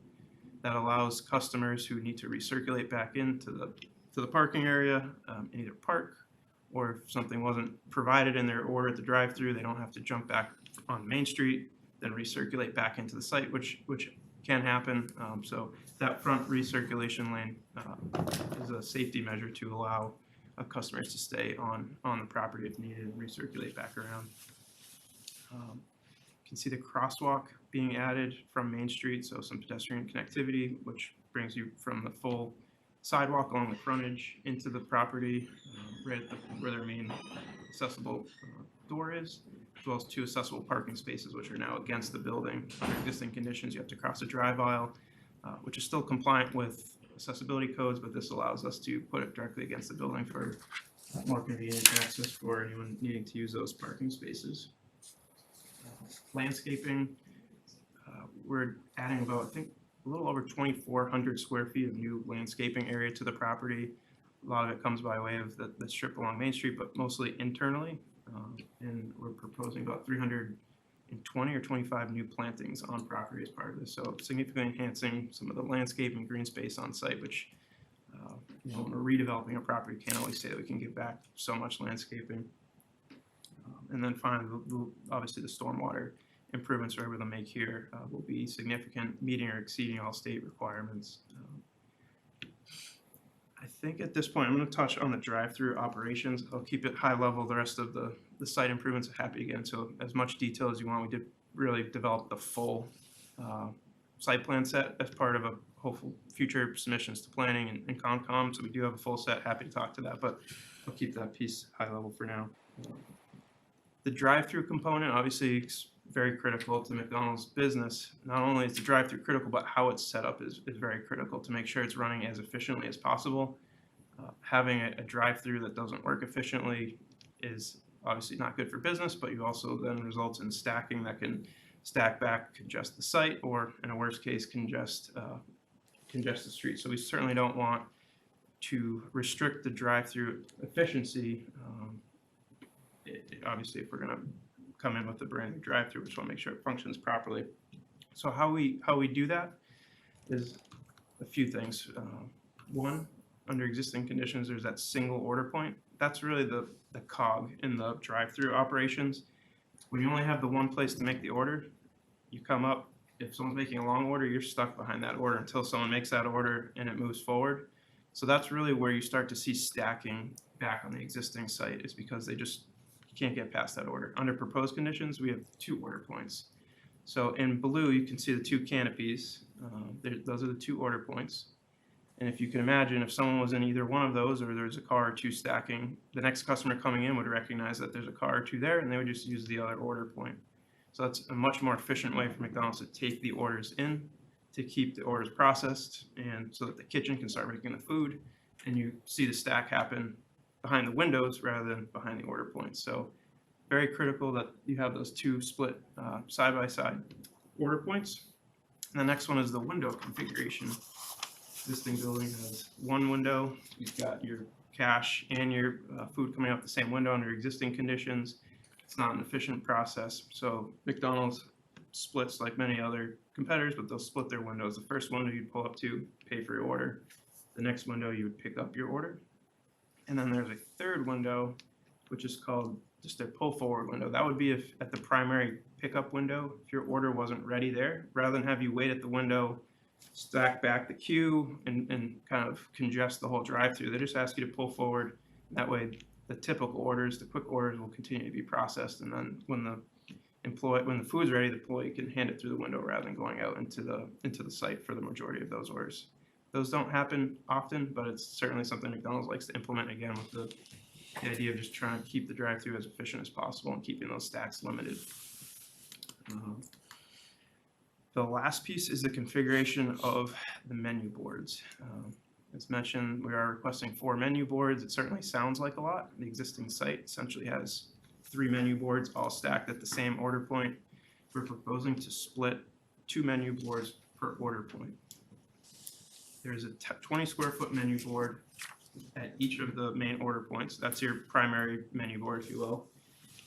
That allows customers who need to recirculate back into the parking area and either park, or if something wasn't provided in their order at the drive-through, they don't have to jump back on Main Street, then recirculate back into the site, which can happen. So that front recirculation lane is a safety measure to allow customers to stay on the property if needed and recirculate back around. You can see the crosswalk being added from Main Street, so some pedestrian connectivity, which brings you from the full sidewalk along the frontage into the property, right at where their main accessible door is, as well as 2 accessible parking spaces, which are now against the building. Under existing conditions, you have to cross a drive aisle, which is still compliant with accessibility codes, but this allows us to put it directly against the building for more convenient access for anyone needing to use those parking spaces. Landscaping, we're adding about, I think, a little over 2,400 square feet of new landscaping area to the property. A lot of it comes by way of the strip along Main Street, but mostly internally. And we're proposing about 320 or 25 new plantings on property as part of this. So significantly enhancing some of the landscape and green space on site, which, when we're redeveloping a property, can't always say that we can give back so much landscaping. And then finally, obviously the stormwater improvements we're able to make here will be significant, meeting or exceeding all state requirements. I think at this point, I'm going to touch on the drive-through operations. I'll keep it high level. The rest of the site improvements are happy to get into as much detail as you want. We did really develop the full site plan set as part of a hopeful future submissions to planning and Concom. So we do have a full set. Happy to talk to that, but I'll keep that piece high level for now. The drive-through component obviously is very critical to McDonald's business. Not only is the drive-through critical, but how it's set up is very critical to make sure it's running as efficiently as possible. Having a drive-through that doesn't work efficiently is obviously not good for business, but you also then results in stacking that can stack back, congest the site, or in a worst case, congest the street. So we certainly don't want to restrict the drive-through efficiency. Obviously, if we're going to come in with a brand new drive-through, we just want to make sure it functions properly. So how we do that is a few things. One, under existing conditions, there's that single order point. That's really the cog in the drive-through operations. When you only have the one place to make the order, you come up, if someone's making a long order, you're stuck behind that order until someone makes that order and it moves forward. So that's really where you start to see stacking back on the existing site, is because you can't get past that order. Under proposed conditions, we have 2 order points. So in blue, you can see the 2 canopies. Those are the 2 order points. And if you can imagine, if someone was in either one of those, or there's a car or 2 stacking, the next customer coming in would recognize that there's a car or 2 there, and they would just use the other order point. So that's a much more efficient way for McDonald's to take the orders in, to keep the orders processed, and so that the kitchen can start making the food, and you see the stack happen behind the windows rather than behind the order points. So very critical that you have those 2 split side-by-side order points. And the next one is the window configuration. Existing building has 1 window. You've got your cash and your food coming out the same window under existing conditions. It's not an efficient process. So McDonald's splits like many other competitors, but they'll split their windows. The first window you'd pull up to, pay for your order. The next window you would pick up your order. And then there's a third window, which is called just a pull forward window. That would be if at the primary pickup window, if your order wasn't ready there, rather than have you wait at the window, stack back the queue and kind of congest the whole drive-through. They just ask you to pull forward. That way the typical orders, the quick orders will continue to be processed. And then when the food's ready, the employee can hand it through the window rather than going out into the site for the majority of those orders. Those don't happen often, but it's certainly something McDonald's likes to implement, again, with the idea of just trying to keep the drive-through as efficient as possible and keeping those stacks limited. The last piece is the configuration of the menu boards. As mentioned, we are requesting 4 menu boards. It certainly sounds like a lot. The existing site essentially has 3 menu boards all stacked at the same order point. We're proposing to split 2 menu boards per order point. There's a 20 square foot menu board at each of the main order points. That's your primary menu board, if you will.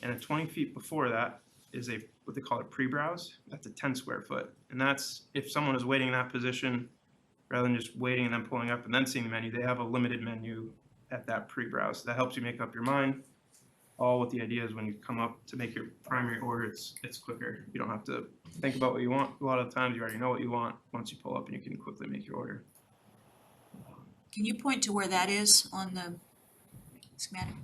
And 20 feet before that is what they call a pre-browse. That's a 10 square foot. And that's if someone is waiting in that position, rather than just waiting and then pulling up and then seeing the menu, they have a limited menu at that pre-browse. That helps you make up your mind. all with the idea is when you come up to make your primary order, it's quicker. You don't have to think about what you want. A lot of times you already know what you want once you pull up, and you can quickly make your order. Can you point to where that is on the schematic?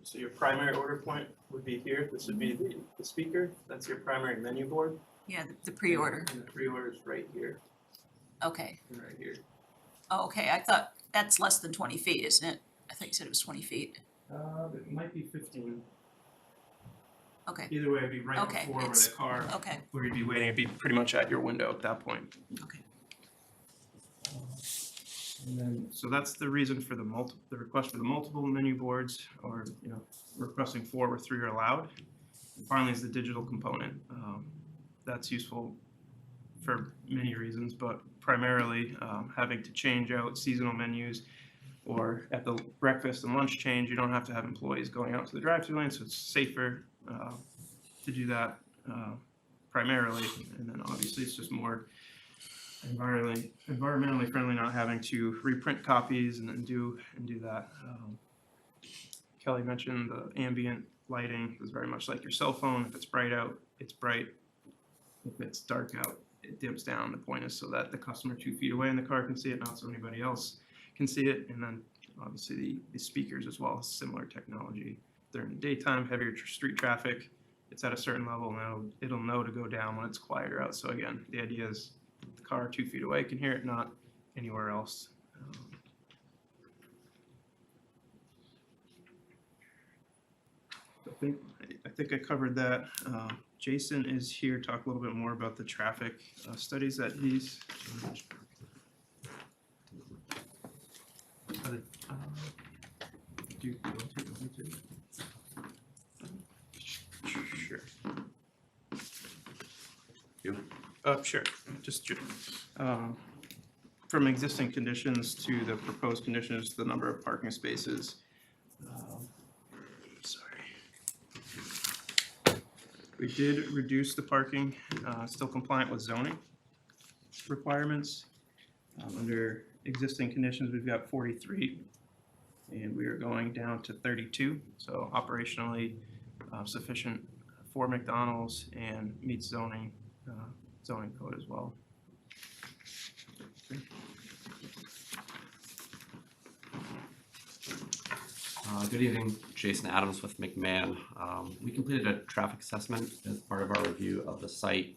So your primary order point would be here. This would be the speaker. That's your primary menu board. Yeah, the pre-order. And the pre-order is right here Okay. and right here. Oh, okay, I thought that's less than 20 feet, isn't it? I thought you said it was 20 feet. It might be 15. Okay, Either way, it'd be right Okay, before where it's- the car, okay, where you'd be waiting. It'd be pretty much at your window at that point. okay. And then, so that's the reason for the request for the multiple menu boards, or, requesting 4 where 3 are allowed. And finally is the digital component. That's useful for many reasons, but primarily, having to change out seasonal menus, or at the breakfast and lunch change, you don't have to have employees going out to the drive-through lane, so it's safer, to do that, primarily. And then obviously it's just more environmentally friendly, not having to reprint copies and then do that. Kelly mentioned the ambient lighting is very much like your cell phone. If it's bright out, it's bright. If it's dark out, it dims down. The point is so that the customer 2 feet away in the car can see it, not so anybody else can see it. And then obviously the speakers as well, similar technology. During the daytime, heavier street traffic, it's at a certain level, now it'll know to go down when it's quieter out. So again, the idea is the car 2 feet away can hear it, not anywhere else. I think I covered that. Jason is here to talk a little bit more about the traffic studies that he's. Do you want to? Sure. You? Sure, just from existing conditions to the proposed conditions, the number of parking spaces. Sorry. We did reduce the parking, still compliant with zoning requirements. Under existing conditions, we've got 43, and we are going down to 32, so operationally sufficient for McDonald's and meets zoning code as well. Good evening, Jason Adams with McMahon. We completed a traffic assessment as part of our review of the site,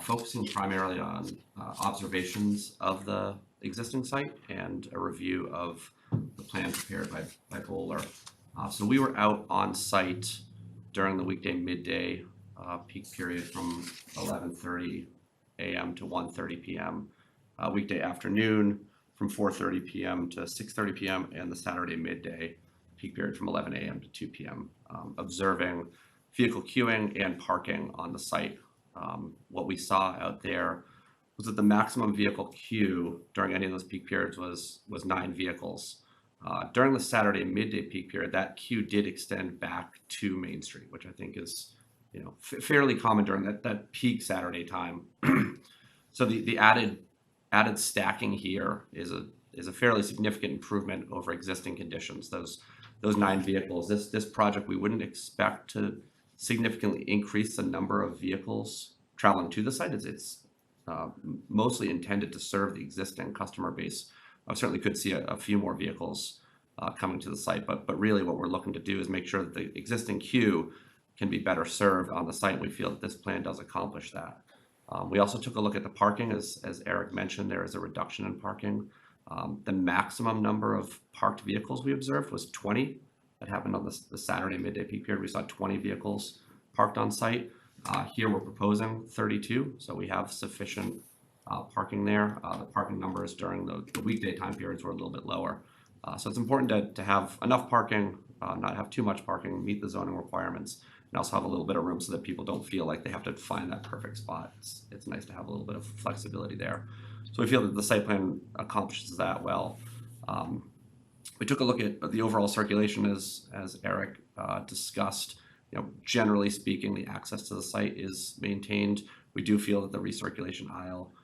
focusing primarily on observations of the existing site and a review of the plan prepared by Bowler. So we were out on site during the weekday midday peak period from 11:30 a.m. to 1:30 p.m. Weekday afternoon from 4:30 p.m. to 6:30 p.m. and the Saturday midday peak period from 11 a.m. to 2 p.m. Observing vehicle queuing and parking on the site. What we saw out there was that the maximum vehicle queue during any of those peak periods was 9 vehicles. During the Saturday midday peak period, that queue did extend back to Main Street, which I think is, fairly common during that peak Saturday time. So the added stacking here is a fairly significant improvement over existing conditions. Those 9 vehicles. This project, we wouldn't expect to significantly increase the number of vehicles traveling to the site. It's mostly intended to serve the existing customer base. I certainly could see a few more vehicles coming to the site, but really what we're looking to do is make sure that the existing queue can be better served on the site. We feel that this plan does accomplish that. We also took a look at the parking. As Eric mentioned, there is a reduction in parking. The maximum number of parked vehicles we observed was 20. That happened on the Saturday midday peak period. We saw 20 vehicles parked on site. Here we're proposing 32, so we have sufficient parking there. The parking numbers during the weekday time periods were a little bit lower. So it's important to have enough parking, not have too much parking, meet the zoning requirements, and also have a little bit of room so that people don't feel like they have to find that perfect spot. It's nice to have a little bit of flexibility there. So we feel that the site plan accomplishes that well. We took a look at the overall circulation as Eric discussed. Generally speaking, the access to the site is maintained. We do feel that the recirculation aisle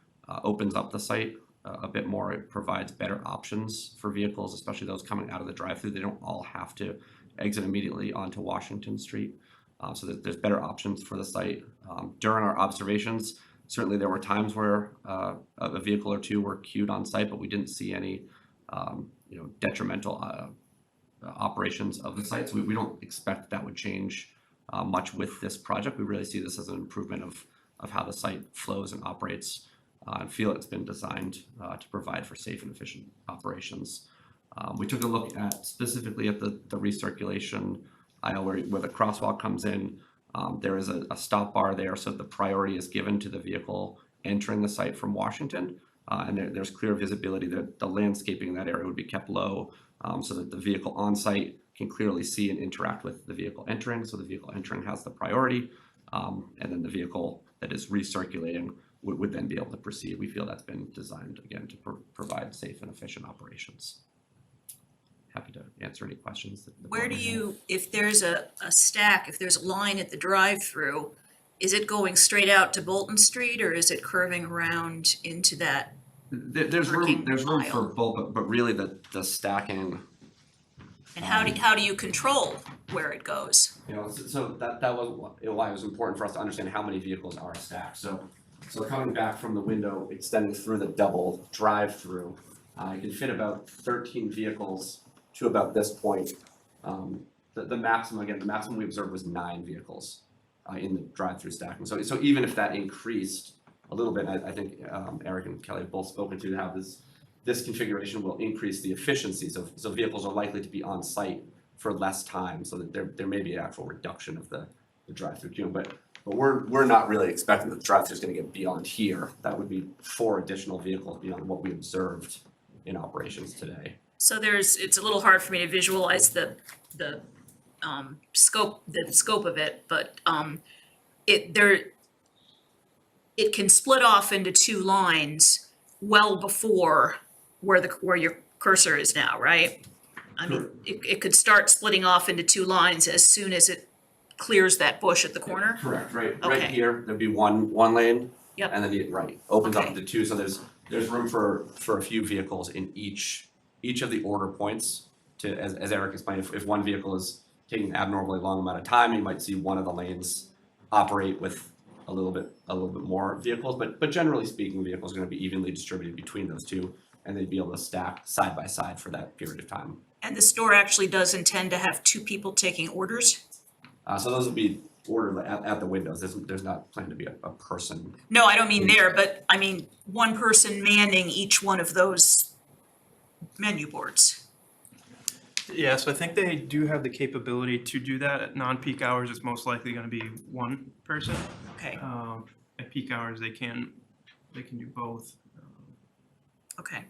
opens up the site a bit more. It provides better options for vehicles, especially those coming out of the drive-through. They don't all have to exit immediately onto Washington Street. So that there's better options for the site. During our observations, certainly there were times where a vehicle or two were queued on site, but we didn't see any detrimental operations of the site. So we don't expect that would change much with this project. We really see this as an improvement of how the site flows and operates, and feel it's been designed to provide for safe and efficient operations. We took a look at specifically at the recirculation aisle where the crosswalk comes in. There is a stop bar there, so the priority is given to the vehicle entering the site from Washington, and there's clear visibility that the landscaping in that area would be kept low, so that the vehicle on site can clearly see and interact with the vehicle entering. So the vehicle entering has the priority, and then the vehicle that is recirculating would then be able to proceed. We feel that's been designed again to provide safe and efficient operations. Happy to answer any questions. Where do you, if there's a stack, if there's a line at the drive-through, is it going straight out to Bolton Street or is it curving around into that? There's room for both, but really the stacking. And how do you control where it goes? So that was why it was important for us to understand how many vehicles are stacked. So coming back from the window, extending through the double drive-through, you can fit about 13 vehicles to about this point. The maximum we observed was 9 vehicles in the drive-through stacking. So even if that increased a little bit, I think Eric and Kelly have both spoken to how this configuration will increase the efficiency. So vehicles are likely to be on site for less time, so that there may be an actual reduction of the drive-through queue. But we're not really expecting that the drive-through is going to get beyond here. That would be 4 additional vehicles beyond what we observed in operations today. So it's a little hard for me to visualize the scope of it, but it can split off into 2 lines well before where your cursor is now, right? I mean, it could start splitting off into 2 lines as soon as it clears that bush at the corner? Correct, right Okay. here, there'd be one lane. Yep. And then it opens up Okay. into 2, so there's room for a few vehicles in each of the order points to, as Eric explained, if one vehicle is taking an abnormally long amount of time, you might see one of the lanes operate with a little bit more vehicles, but generally speaking, the vehicles are gonna be evenly distributed between those 2, and they'd be able to stack side by side for that period of time. And the store actually does intend to have 2 people taking orders? So those would be ordered at the windows. There's not planned to be a person. No, I don't mean there, but I mean 1 person manning each one of those menu boards. Yeah, so I think they do have the capability to do that. At non-peak hours, it's most likely gonna be 1 person. Okay. At peak hours, they can do both. Okay.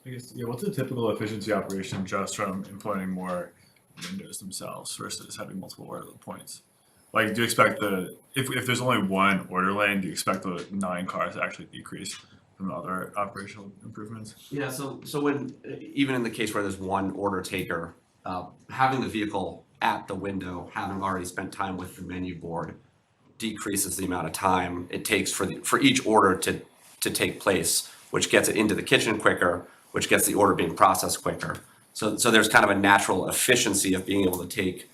I guess, yeah, what's a typical efficiency operation just from employing more windows themselves versus having multiple order points? Like, do you expect if there's only 1 order lane, do you expect the 9 cars to actually decrease from the other operational improvements? Yeah, so when, even in the case where there's 1 order taker, having the vehicle at the window, having already spent time with the menu board, decreases the amount of time it takes for each order to take place, which gets it into the kitchen quicker, which gets the order being processed quicker. So there's kind of a natural efficiency of being able to take,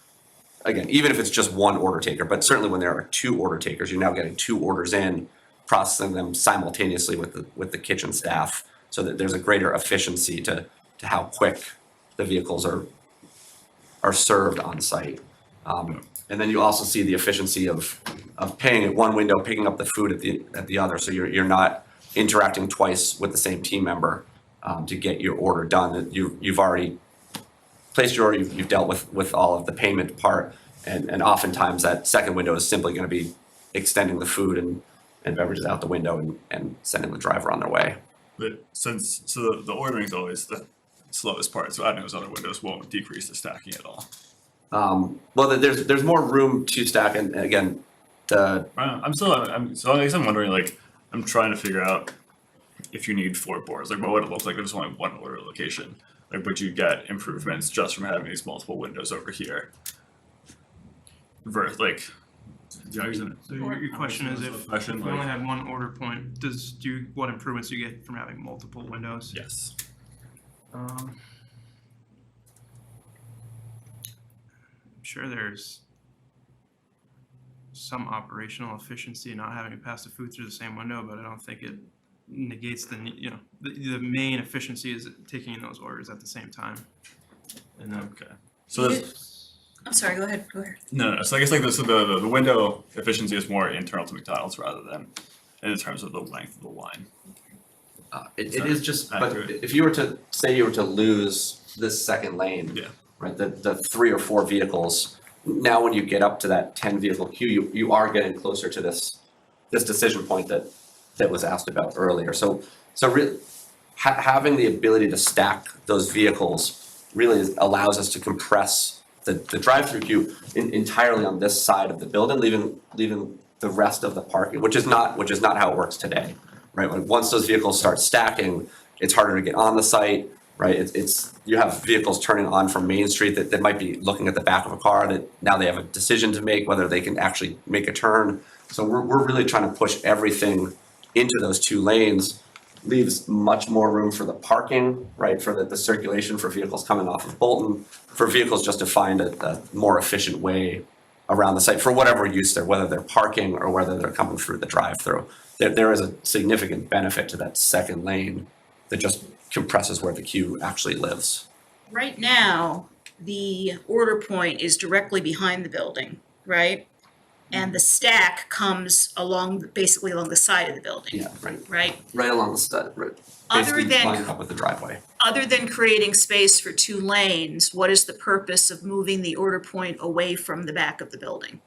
again, even if it's just 1 order taker, but certainly when there are 2 order takers, you're now getting 2 orders in, processing them simultaneously with the kitchen staff, so that there's a greater efficiency to how quick the vehicles are served on site. And then you also see the efficiency of paying at one window, picking up the food at the other, so you're not interacting twice with the same team member to get your order done. You've already placed your order, you've dealt with all of the payment part, and oftentimes that second window is simply going to be extending the food and beverages out the window and sending the driver on their way. But the ordering is always the slowest part, so adding those other windows won't decrease the stacking at all. Well, there's more room to stack, and again, I'm wondering, like, I'm trying to figure out if you need 4 boards, like what would it look like if there's only 1 order location? Like, would you get improvements just from having these multiple windows over here? Versus, like, Yeah, isn't it? So your question is if Question, we only like- had one order point, what improvements do you get from having multiple windows? Yes. I'm sure there's some operational efficiency in not having to pass the food through the same window, but I don't think it negates the main efficiency is taking in those orders at the same time. And then, Okay. So there's, I'm sorry, go ahead. no. So I guess like the window efficiency is more internal to McDonald's rather than in terms of the length of the line. It that is just, but accurate? if you were to, say you were to lose this second lane. Yeah. Right, the 3 or 4 vehicles, now when you get up to that 10 vehicle queue, you are getting closer to this decision point that was asked about earlier. So having the ability to stack those vehicles really allows us to compress the drive-through queue entirely on this side of the building, leaving the rest of the parking, which is not how it works today, right? Once those vehicles start stacking, it's harder to get on the site, right? It's you have vehicles turning on from Main Street that might be looking at the back of a car that now they have a decision to make whether they can actually make a turn. So we're really trying to push everything into those 2 lanes, leaves much more room for the parking, right? For the circulation for vehicles coming off of Bolton, for vehicles just to find a more efficient way around the site for whatever use whether they're parking or whether they're coming through the drive-through. There is a significant benefit to that second lane that just compresses where the queue actually lives. Right now, the order point is directly behind the building, right? And the stack comes basically along the side of the building, Yeah, right. right? Right along the stud, right. Other Basically than- lining up with the driveway. Other than creating space for 2 lanes, what is the purpose of moving the order point away from the back of the building?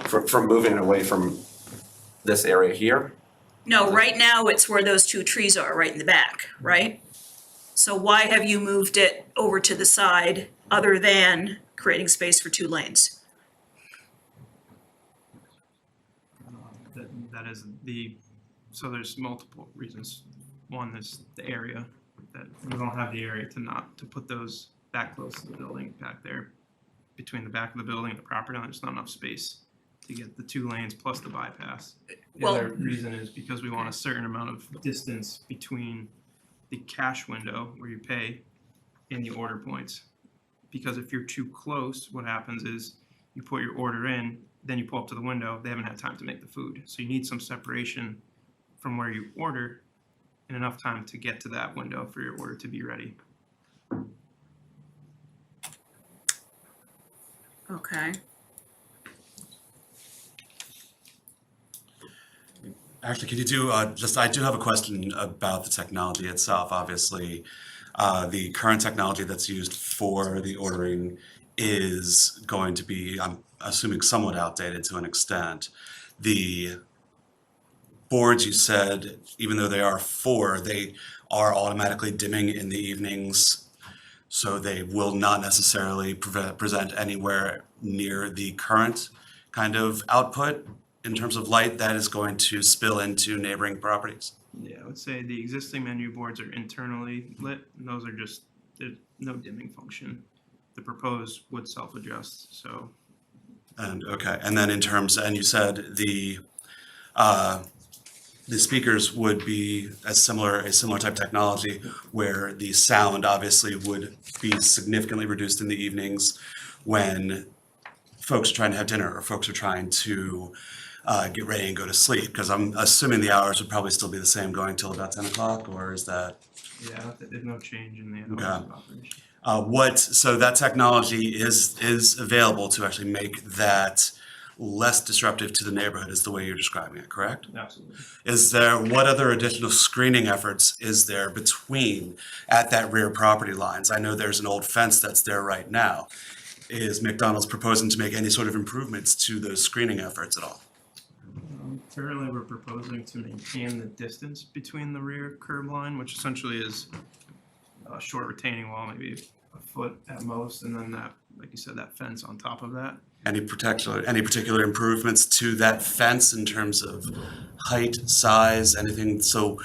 From moving it away from this area here. No, right now it's where those 2 trees are, right in the back, right? So why have you moved it over to the side other than creating space for 2 lanes? that is so there's multiple reasons. One is the area, that we don't have the area to put those that close to the building back there. Between the back of the building and the property line, there's not enough space to get the 2 lanes plus the bypass. The Well- other reason is because we want a certain amount of distance between the cash window where you pay and the order points. Because if you're too close, what happens is you put your order in, then you pull up to the window, they haven't had time to make the food. So you need some separation from where you order and enough time to get to that window for your order to be ready. Okay. Actually, could you do, I do have a question about the technology itself. Obviously, the current technology that's used for the ordering is going to be, I'm assuming, somewhat outdated to an extent. The boards, you said, even though they are 4, they are automatically dimming in the evenings, so they will not necessarily present anywhere near the current kind of output in terms of light that is going to spill into neighboring properties. Yeah, I would say the existing menu boards are internally lit, and those are just, there's no dimming function. The proposed would self-adjust, so. And okay, and then in terms, and you said the speakers would be a similar type technology where the sound obviously would be significantly reduced in the evenings when folks are trying to have dinner or folks are trying to get ready and go to sleep, because I'm assuming the hours would probably still be the same going till about 10 o'clock, or is that? Yeah, there's no change in the Okay. hours of operation. So that technology is available to actually make that less disruptive to the neighborhood is the way you're describing it, correct? Absolutely. What other additional screening efforts is there at that rear property lines? I know there's an old fence that's there right now. Is McDonald's proposing to make any sort of improvements to those screening efforts at all? Currently, we're proposing to maintain the distance between the rear curb line, which essentially is a short retaining wall, maybe a foot at most, and then that, like you said, that fence on top of that. Any particular improvements to that fence in terms of height, size, anything? So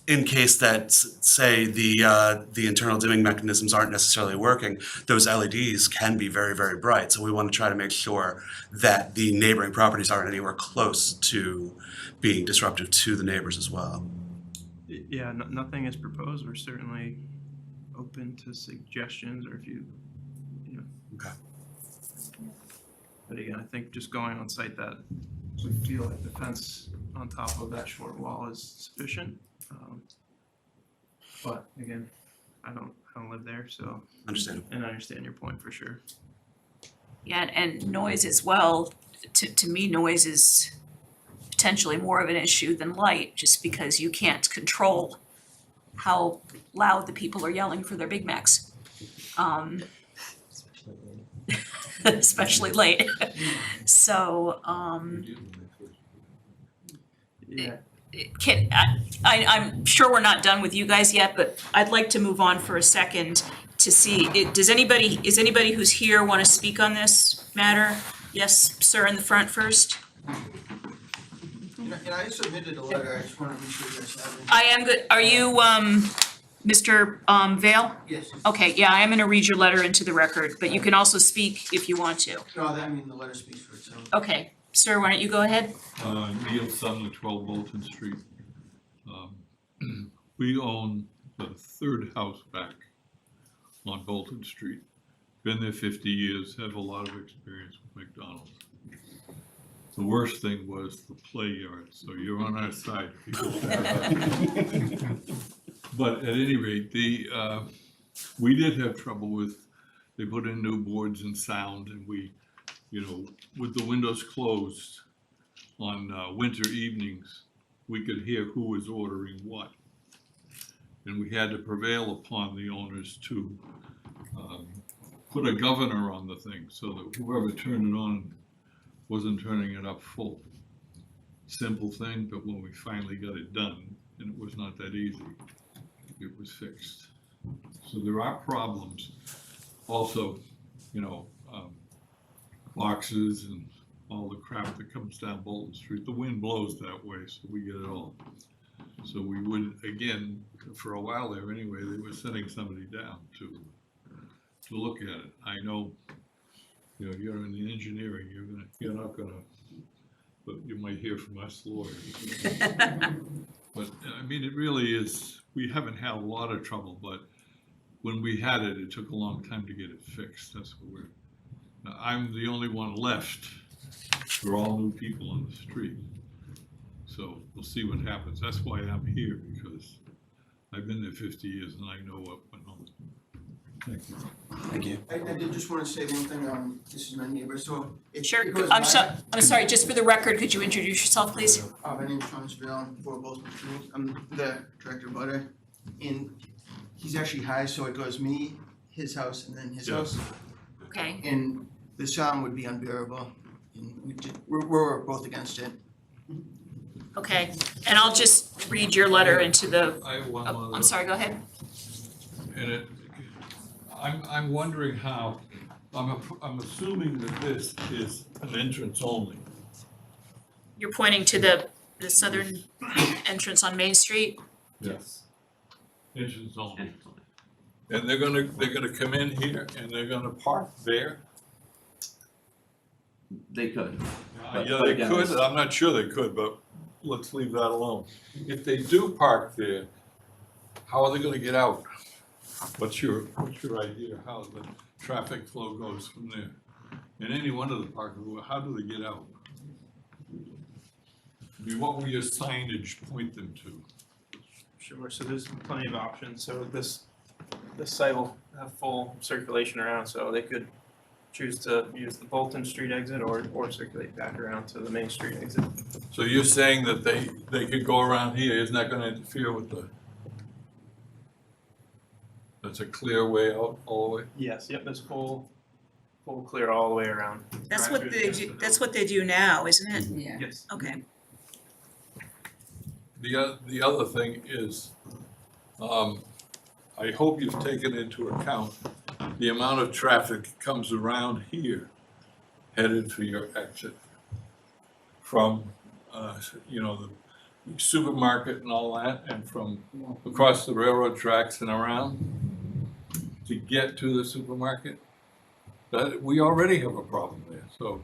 in case that, say, the internal dimming mechanisms aren't necessarily working, those LEDs can be very, very bright. So we want to try to make sure that the neighboring properties aren't anywhere close to being disruptive to the neighbors as well. Yeah, nothing is proposed. We're certainly open to suggestions, or if you know. Okay. But again, I think just going on site that we feel like the fence on top of that short wall is sufficient. But again, I don't live there, so. Understand. And I understand your point for sure. Yeah, and noise as well, to me, noise is potentially more of an issue than light, just because you can't control how loud the people are yelling for their Big Macs. Especially late. So, Yeah. I'm sure we're not done with you guys yet, but I'd like to move on for a second to see, is anybody who's here want to speak on this matter? Yes, sir, in the front first. And I submitted a letter, I just wanna make sure you guys have it. I am good, are you, Mr. Vale? Yes. Okay, yeah, I am gonna read your letter into the record, but you can also speak if you want to. No, I mean, the letter speaks for itself. Okay, sir, why don't you go ahead? Neil Sumner, 12 Bolton Street. We own the third house back on Bolton Street. Been there 50 years, have a lot of experience with McDonald's. The worst thing was the play yard, so you're on our side. But at any rate, we did have trouble with, they put in new boards and sound, and we, with the windows closed on winter evenings, we could hear who was ordering what. And we had to prevail upon the owners to put a governor on the thing so that whoever turned it on wasn't turning it up full. Simple thing, but when we finally got it done, and it was not that easy, it was fixed. So there are problems. Also, boxes and all the crap that comes down Bolton Street. The wind blows that way, so we get it all. So we would, again, for a while there anyway, they were sending somebody down to look at it. I know, you're in the engineering, you're not gonna, but you might hear from us lawyers. But I mean, it really is, we haven't had a lot of trouble, but when we had it, it took a long time to get it fixed. That's what I'm the only one left. We're all new people on the street. So we'll see what happens. That's why I'm here, because I've been there 50 years and I know what went on. Thank you. Thank you. I did just wanna say one thing, this is my neighbor, so it Sure, it goes I'm back- sorry, just for the record, could you introduce yourself, please? My name's Thomas Vale, for both Street, I'm the director of butter, and he's actually high, so it goes me, his house, and then his house. Okay. And the sound would be unbearable, and we're both against it. Okay, and I'll just read your letter into the, I have one more. I'm sorry, go ahead. And I'm wondering how, I'm assuming that this is an entrance only. You're pointing to the southern entrance on Main Street? Yes. Entrance only. And they're gonna come in here and they're gonna park there? They could. Yeah, they could, I'm not sure they could, but let's leave that alone. If they do park there, how are they gonna get out? What's your idea, how the traffic flow goes from there? In any one of the parking, how do they get out? I mean, what will your signage point them to? Sure, so there's plenty of options, so this site will have full circulation around, so they could choose to use the Bolton Street exit or circulate back around to the Main Street exit. So you're saying that they could go around here, isn't that gonna interfere with that's a clear way out all the way? Yes, yep, there's full clear all the way around. That's Right what through they the do, that's what they do now, isn't it? Yeah. Yes. Okay. The other thing is, I hope you've taken into account the amount of traffic comes around here headed for your exit from, the supermarket and all that, and from across the railroad tracks and around to get to the supermarket, that we already have a problem there. So,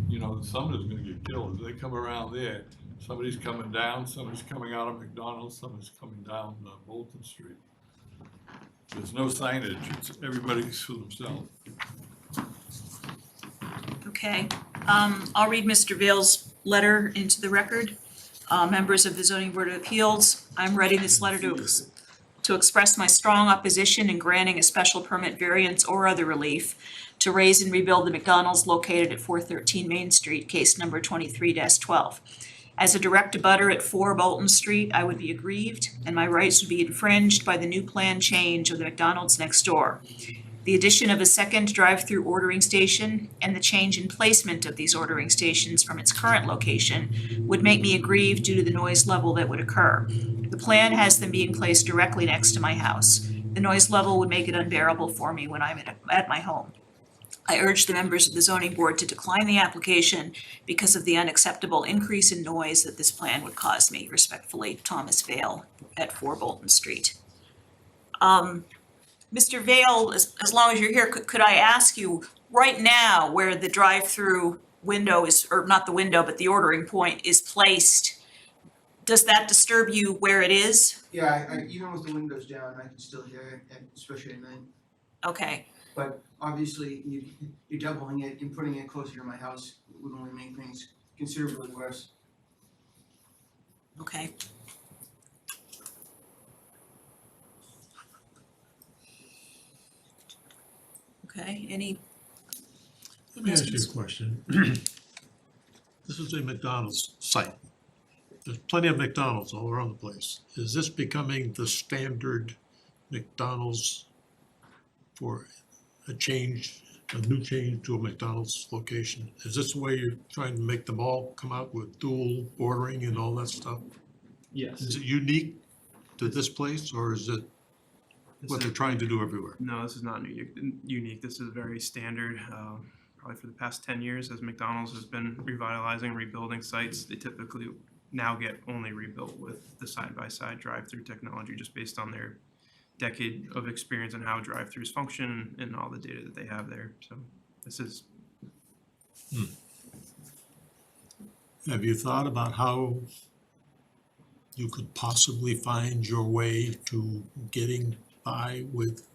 you know, somebody's gonna get killed. If they come around there, somebody's coming down, somebody's coming out of McDonald's, somebody's coming down Bolton Street. There's no signage, it's everybody's for themselves. Okay, I'll read Mr. Vale's letter into the record. Members of the Zoning Board of Appeals, I'm writing this letter to express my strong opposition in granting a special permit variance or other relief to raise and rebuild the McDonald's located at 413 Main Street, case number 23-12. As a direct abutter at 4 Bolton Street, I would be aggrieved and my rights would be infringed by the new plan change of the McDonald's next door. The addition of a second drive-through ordering station and the change in placement of these ordering stations from its current location would make me aggrieved due to the noise level that would occur. The plan has them being placed directly next to my house. The noise level would make it unbearable for me when I'm at my home. I urge the members of the zoning board to decline the application because of the unacceptable increase in noise that this plan would cause me. Respectfully, Thomas Vale at 4 Bolton Street. Mr. Vale, as long as you're here, could I ask you, right now where the drive-through window is, or not the window, but the ordering point is placed, does that disturb you where it is? Yeah, I even with the windows down, I can still hear it, especially at night. Okay, But obviously, you're doubling it and putting it closer to my house would only make things considerably worse. okay. Okay, any Let me ask you a question. This is a McDonald's site. There's plenty of McDonald's all around the place. Is this becoming the standard McDonald's for a change, a new change to a McDonald's location? Is this the way you're trying to make them all come out with dual ordering and all that stuff? Yes. Is it unique to this place, or is it what they're trying to do everywhere? No, this is not unique. This is very standard. Probably for the past 10 years, as McDonald's has been revitalizing, rebuilding sites, they typically now get only rebuilt with the side-by-side drive-through technology, just based on their decade of experience and how drive-throughs function and all the data that they have there. So this is. Have you thought about how you could possibly find your way to getting by with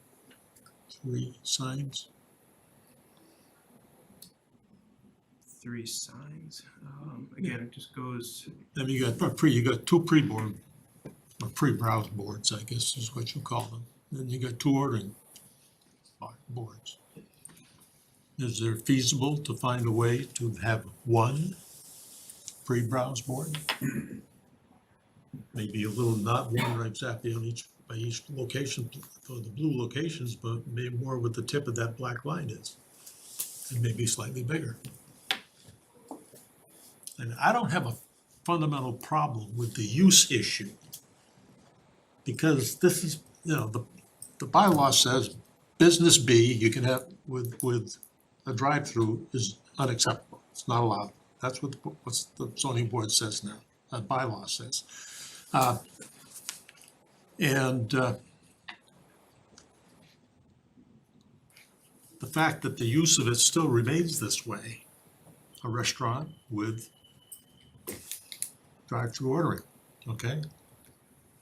3 signs? 3 signs. Again, it just goes. I mean, you got 2 pre-board, or pre-browse boards, I guess is what you call them. Then you got 2 ordering boards. Is there feasible to find a way to have 1 pre-browse board? Maybe a little, not one exactly on by each location, for the blue locations, but maybe more with the tip of that black line is. And maybe slightly bigger. And I don't have a fundamental problem with the use issue. Because this is, you know, the bylaw says business B, you can have with a drive-through is unacceptable. It's not allowed. That's what the zoning board says now, that bylaw says. The fact that the use of it still remains this way, a restaurant with drive-through ordering, okay?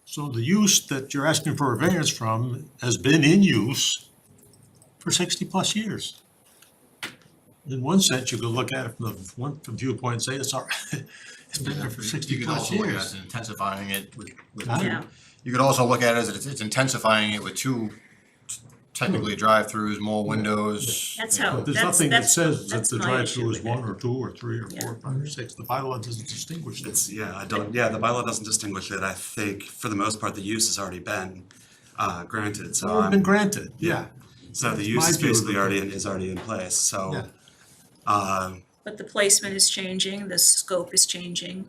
So the use that you're asking for a variance from has been in use for 60+ years. In one sense, you could look at it from one viewpoint and say it's all right. It's been there for 60+ You could also look at it years. as intensifying it with Huh? 2. You could also look at it as it's intensifying it with 2 technically drive-throughs, more windows. That's you know. how- But there's That's- nothing that that's- says that that's the my drive-through issue is with 1 or 2 or 3 or 4 or 5 or 6. The bylaw doesn't distinguish that. It's, the bylaw doesn't distinguish it. I think for the most part, the use has already been granted, so. It's been granted, yeah. So the That's use my is view of basically it. already in place, so. Yeah. But the placement is changing, the scope is changing.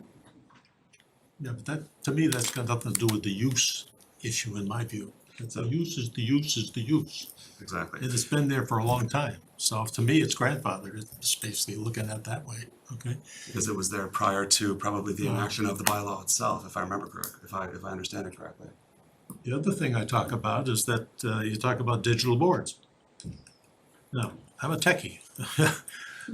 Yeah, but that, to me, that's got nothing to do with the use issue in my view. The use is the use is the use. Exactly. And it's been there for a long time. So to me, it's grandfathered. It's basically looking at it that way, okay? Because it was there prior to probably the enaction of the bylaw itself, if I remember correctly, if I understand it correctly. The other thing I talk about is that you talk about digital boards. Now, I'm a techie.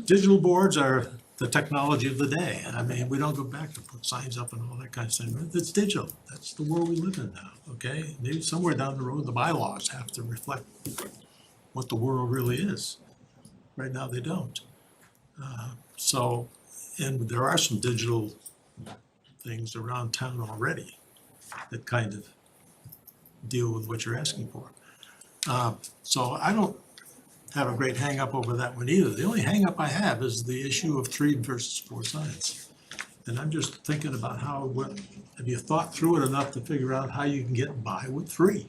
Digital boards are the technology of the day. I mean, we don't go back to put signs up and all that kind of thing. It's digital. That's the world we live in now, okay? Maybe somewhere down the road, the bylaws have to reflect what the world really is. Right now, they don't. So, and there are some digital things around town already that kind of deal with what you're asking for. So I don't have a great hang up over that one either. The only hang up I have is the issue of 3 versus 4 signs. And I'm just thinking about have you thought through it enough to figure out how you can get by with 3?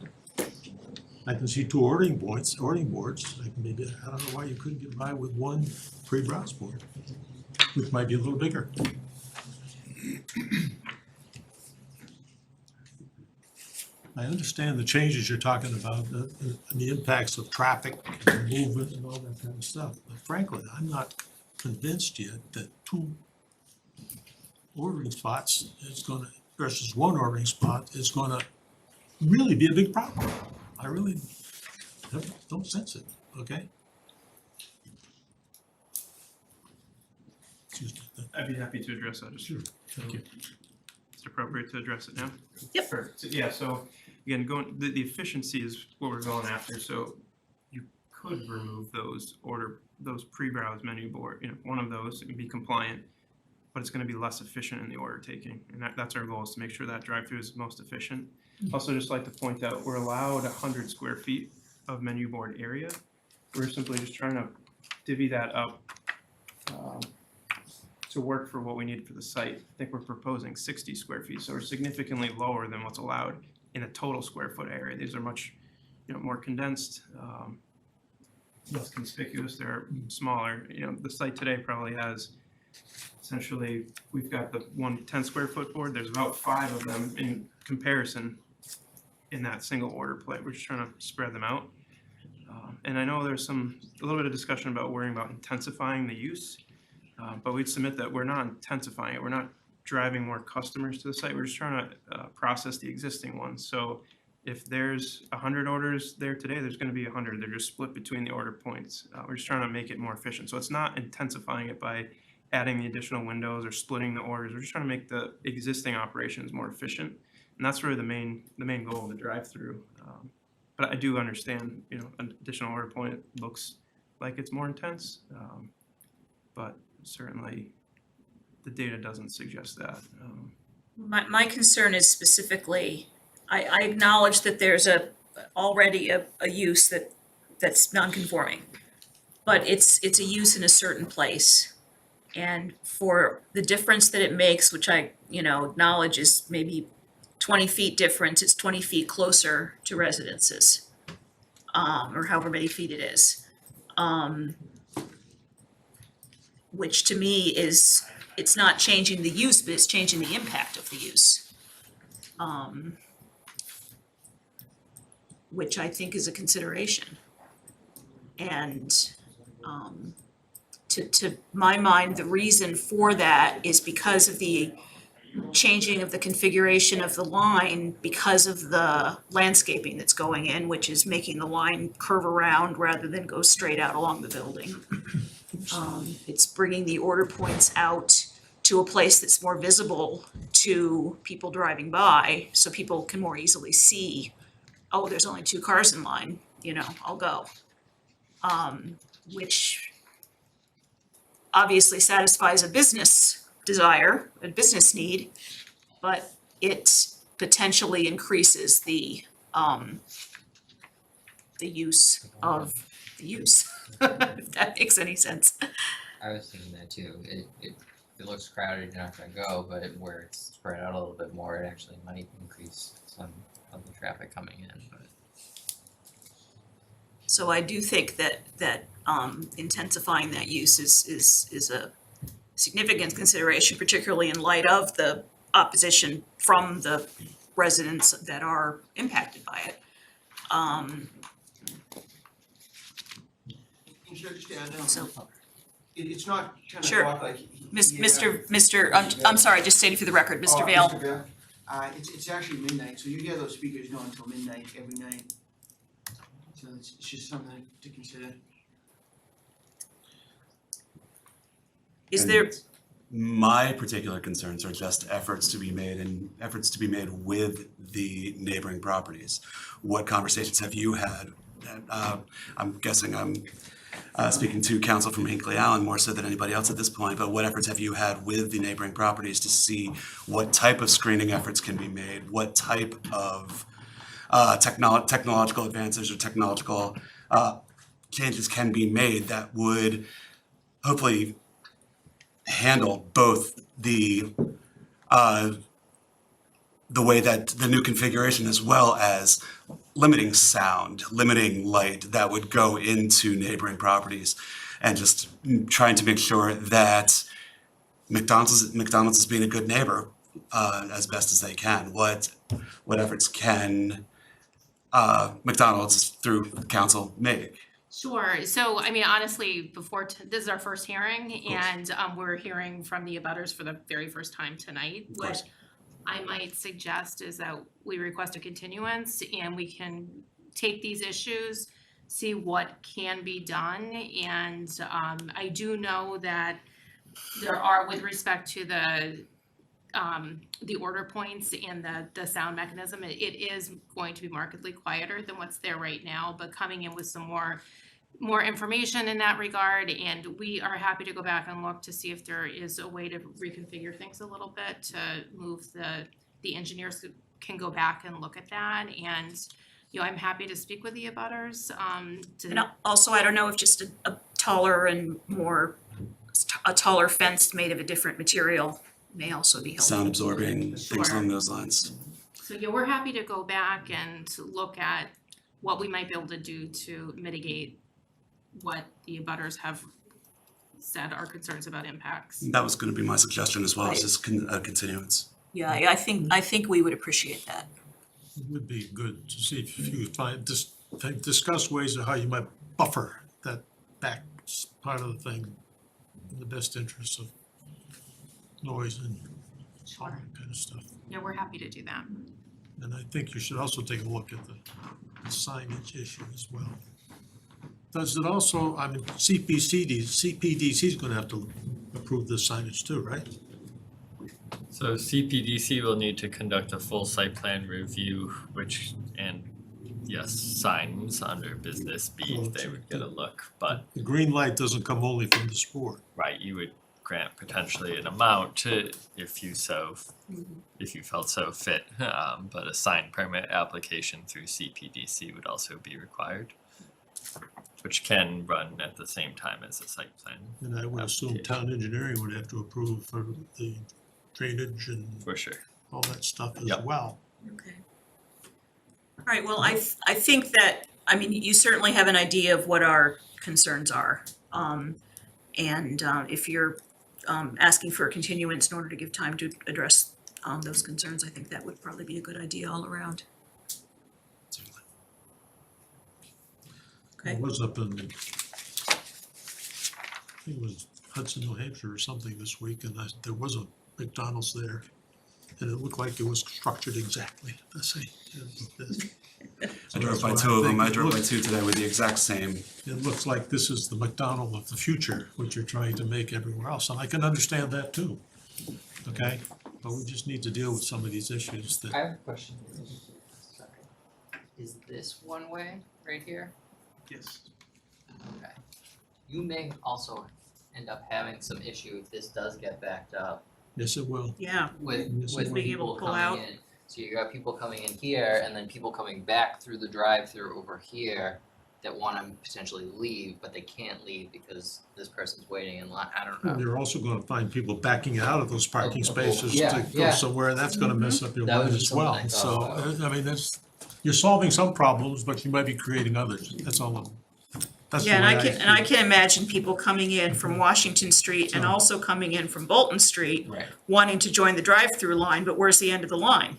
I can see 2 ordering boards. I don't know why you couldn't get by with 1 pre-browse board, which might be a little bigger. I understand the changes you're talking about, and the impacts of traffic and movement and all that kind of stuff. But frankly, I'm not convinced yet that 2 ordering spots versus 1 ordering spot is gonna really be a big problem. I really don't sense it, okay? Excuse me. I'd be happy to address that. Sure, thank you. Is it appropriate to address it now? Yep. Perfect. So, yeah, so again, the efficiency is what we're going after, so you could remove those pre-browse menu board, one of those and be compliant, but it's gonna be less efficient in the order taking, and that's our goal, is to make sure that drive-through is most efficient. Also, just like to point out, we're allowed 100 square feet of menu board area. We're simply just trying to divvy that up to work for what we need for the site. I think we're proposing 60 square feet, so we're significantly lower than what's allowed in a total square foot area. These are much, more condensed, less conspicuous. They're smaller. The site today probably has, essentially, we've got the 110 square foot board. There's about 5 of them in comparison in that single order plate. We're just trying to spread them out. And I know there's a little bit of discussion about worrying about intensifying the use. But we'd submit that we're not intensifying it. We're not driving more customers to the site. We're just trying to process the existing ones. So if there's 100 orders there today, there's going to be 100. They're just split between the order points. We're just trying to make it more efficient. So it's not intensifying it by adding the additional windows or splitting the orders. We're just trying to make the existing operations more efficient. And that's really the main goal of the drive-through. But I do understand, an additional order point looks like it's more intense. But certainly the data doesn't suggest that. My concern is specifically, I acknowledge that there's already a use that's non-conforming, but it's a use in a certain place. And for the difference that it makes, which I, acknowledge is maybe 20 feet difference, it's 20 feet closer to residences, or however many feet it is. Which to me is, it's not changing the use, but it's changing the impact of the use. Which I think is a consideration. And to my mind, the reason for that is because of the changing of the configuration of the line because of the landscaping that's going in, which is making the line curve around rather than go straight out along the building. It's bringing the order points out to a place that's more visible to people driving by, so people can more easily see, oh, there's only 2 cars in line, I'll go. Which obviously satisfies a business desire, a business need, but it potentially increases the use of the use, if that makes any sense. I was thinking that too. If it looks crowded, you're not gonna go, but where it's spread out a little bit more, it actually might increase some of the traffic coming in, but. So I do think that intensifying that use is a significant consideration, particularly in light of the opposition from the residents that are impacted by it. And should I just add, So- it's not 10 Sure. o'clock like. I'm sorry, just stating for the record, Mr. Vale. Mr. Vale. It's actually midnight, so you hear those speakers going until midnight every night. So it's just something to consider. Is there, My particular concerns are just efforts to be made with the neighboring properties. What conversations have you had? I'm guessing I'm speaking to counsel from Hinkley Allen more so than anybody else at this point, but what efforts have you had with the neighboring properties to see what type of screening efforts can be made? What type of technological advances or technological changes can be made that would hopefully handle both the way that the new configuration as well as limiting sound, limiting light that would go into neighboring properties, and just trying to make sure that McDonald's is being a good neighbor as best as they can. What efforts can McDonald's through council make? Sure, so I mean, honestly, this is our first hearing, and we're hearing from the abutters for the very first time tonight. What I might suggest is that we request a continuance and we can take these issues, see what can be done, and I do know that there are, with respect to the order points and the sound mechanism, it is going to be markedly quieter than what's there right now, but coming in with some more information in that regard, and we are happy to go back and look to see if there is a way to reconfigure things a little bit to move the engineers can go back and look at that, and I'm happy to speak with the abutters and also, I don't know if just a taller and a taller fence made of a different material may also be helpful. Sound absorbing, things Sure. along those lines. So we're happy to go back and look at what we might be able to do to mitigate what the abutters have said are concerns about impacts. That was going to be my suggestion as well, Right. is just a continuance. Yeah, I think we would appreciate that. It would be good to see if you find, discuss ways of how you might buffer that back part of the thing in the best interest of noise and all Sure. that kind of stuff. Yeah, we're happy to do that. And I think you should also take a look at the signage issue as well. Does it also, I mean, CPDC is gonna have to approve this signage too, right? So CPDC will need to conduct a full site plan review, and yes, signs under business B, they would get a look, but The green light doesn't come only from this board. right, you would grant potentially an amount to, if you felt so fit, but a sign permit application through CPDC would also be required, which can run at the same time as a site plan. And I would assume town engineering would have to approve for the drainage and For sure. all that stuff as Yep. well. Okay. All right, well, I think that, I mean, you certainly have an idea of what our concerns are. And if you're asking for a continuance in order to give time to address those concerns, I think that would probably be a good idea all around. I was up in, I think it was Hudson, New Hampshire or something this week, and there was a McDonald's there. And it looked like it was structured exactly the same as this. I drove by two of them. I drove by two today with the exact same. It looks like this is the McDonald of the future, which you're trying to make everywhere else, and I can understand that too. Okay, but we just need to deal with some of these issues I that, have a question. Sorry. Is this one way right here? Yes. Okay. You may also end up having some issue if this does get backed up yes, it will. Yeah. with Yes, with being able people to pull coming out. in. So you got people coming in here and then people coming back through the drive-through over here that wanna potentially leave, but they can't leave because this person's waiting in line. I don't And know. you're also gonna find people backing out of those parking spaces Yeah, to go yeah. somewhere, and that's gonna mess up your That was mind just as well. something I So, thought I mean, you're solving some problems, but you might be creating others. That's all. That's the Yeah, way and I can imagine people coming in from Washington Street and also coming in from Bolton Street, Right. wanting to join the drive-through line, but where's the end of the line?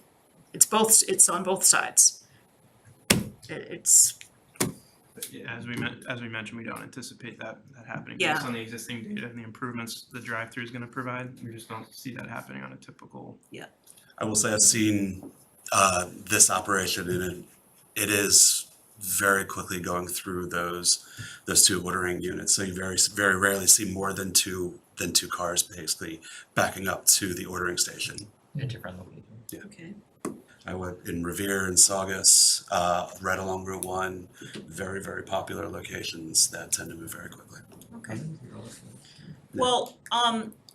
It's on both sides. it's, But yeah, as we mentioned, we don't anticipate that happening Yeah. based on the existing data and the improvements the drive-through is gonna provide. We just don't see that happening on a typical. I will say I've seen this operation and it is very quickly going through those two ordering units. So you very rarely see more than two cars basically backing up to the ordering station. at different locations. okay. I went in Revere and Saugus, right along Route 1, very popular locations that tend to move very quickly. Okay. Well,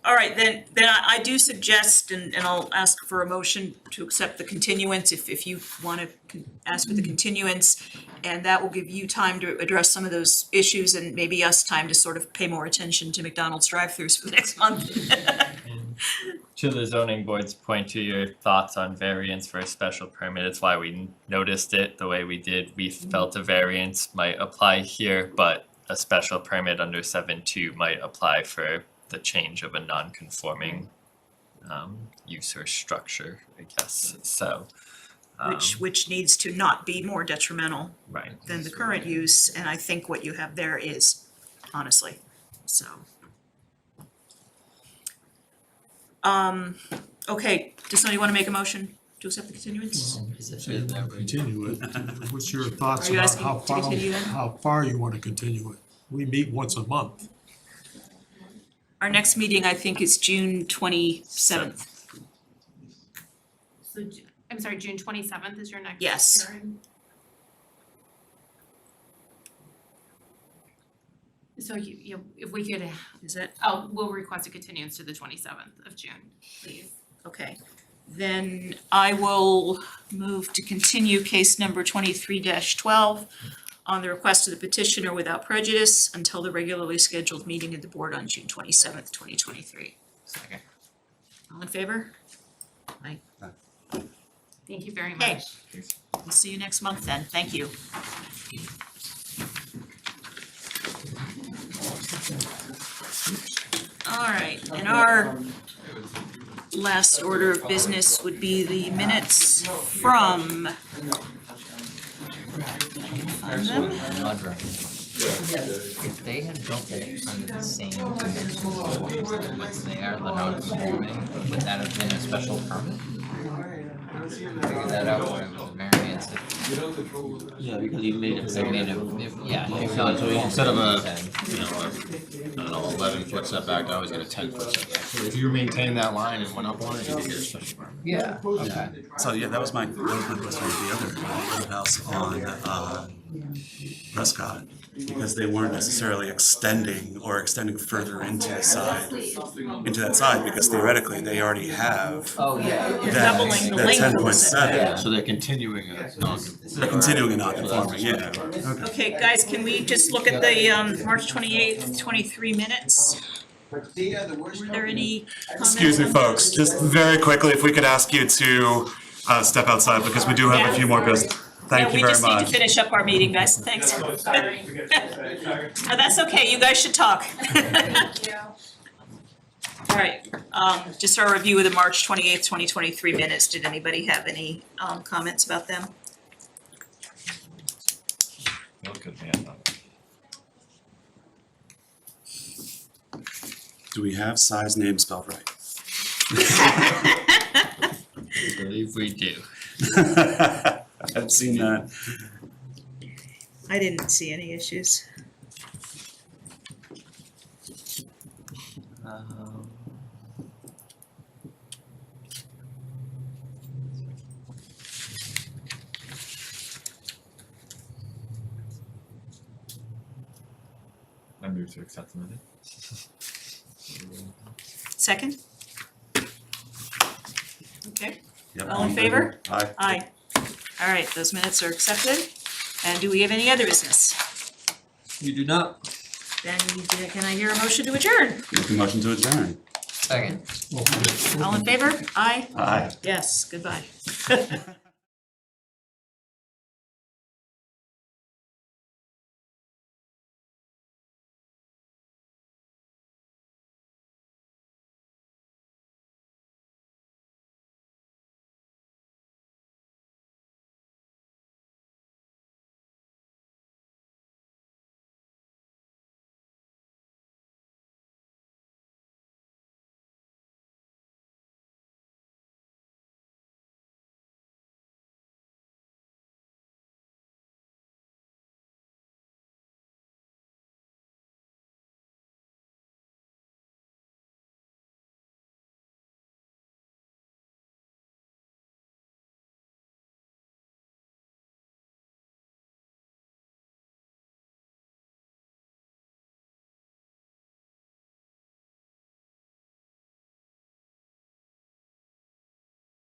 all right, then I do suggest, and I'll ask for a motion to accept the continuance if you wanna ask for the continuance. And that will give you time to address some of those issues and maybe us time to sort of pay more attention to McDonald's drive-throughs for the next month. To the zoning board's point, to your thoughts on variance for a special permit, it's why we noticed it the way we did. We felt a variance might apply here, but a special permit under 7.2 might apply for the change of a non-conforming use or structure, I guess, so. Which needs to not be more detrimental Right. than the current use, and I think what you have there is, honestly, so. Okay, does somebody wanna make a motion to accept the continuance? Continue it. What's your thoughts Are you about asking how to far, continue then? how far you wanna continue it? We meet once a month. Our next meeting, I think, is June 27th. So, I'm sorry, June 27th is your next Yes. hearing? So if we could, Is it? we'll request a continuance to the 27th of June, please. Okay, then I will move to continue case number 23-12 on the request of the petitioner without prejudice until the regularly scheduled meeting of the board on June 27th, 2023. Second. All in favor? Thank you very Okay. much. We'll see you next month then, thank you. All right, and our last order of business would be the minutes from. I can find them. Mudroom. If they had built it under the same dimensions as they are, the non-conforming, would that have been a special permit? Figure that out when it was a variance. Yeah, because you made it. They made it, yeah. So instead of a, I don't know, 11-foot setback, I always get a 10-foot setback. So if you maintain that line and went up on it, you could get a special permit. Yeah, okay. So yeah, that was my question with the other house on Prescott, because they weren't necessarily extending further into the side, into that side, because theoretically they already have Oh, yeah. that, Doubling the that length of the 10.7. setback. So they're continuing a They're continuing a non-conforming, yeah. Okay, guys, can we just look at the March 28th, 23 minutes? Were there any comments? Excuse me, on folks, those? just very quickly, if we could ask you to step outside, because we do have a few more business. Thank you very Yeah, we just need much. to finish up our meeting, guys, thanks. Sorry. Oh, that's okay, you guys should talk. Thank you. All right, just our review of the March 28th, 2023 minutes. Did anybody have any comments about them? Look at me, Do we have size name spelled right? I believe we do. I've seen that. I didn't see any issues. I move to accept the minute. Second? Okay, Yep, all in favor? Aye. Aye. All right, those minutes are accepted. And do we have any other business? You do not. Then can I hear a motion to adjourn? Make a motion to adjourn. Second. All in favor? Aye? Aye. Yes, goodbye.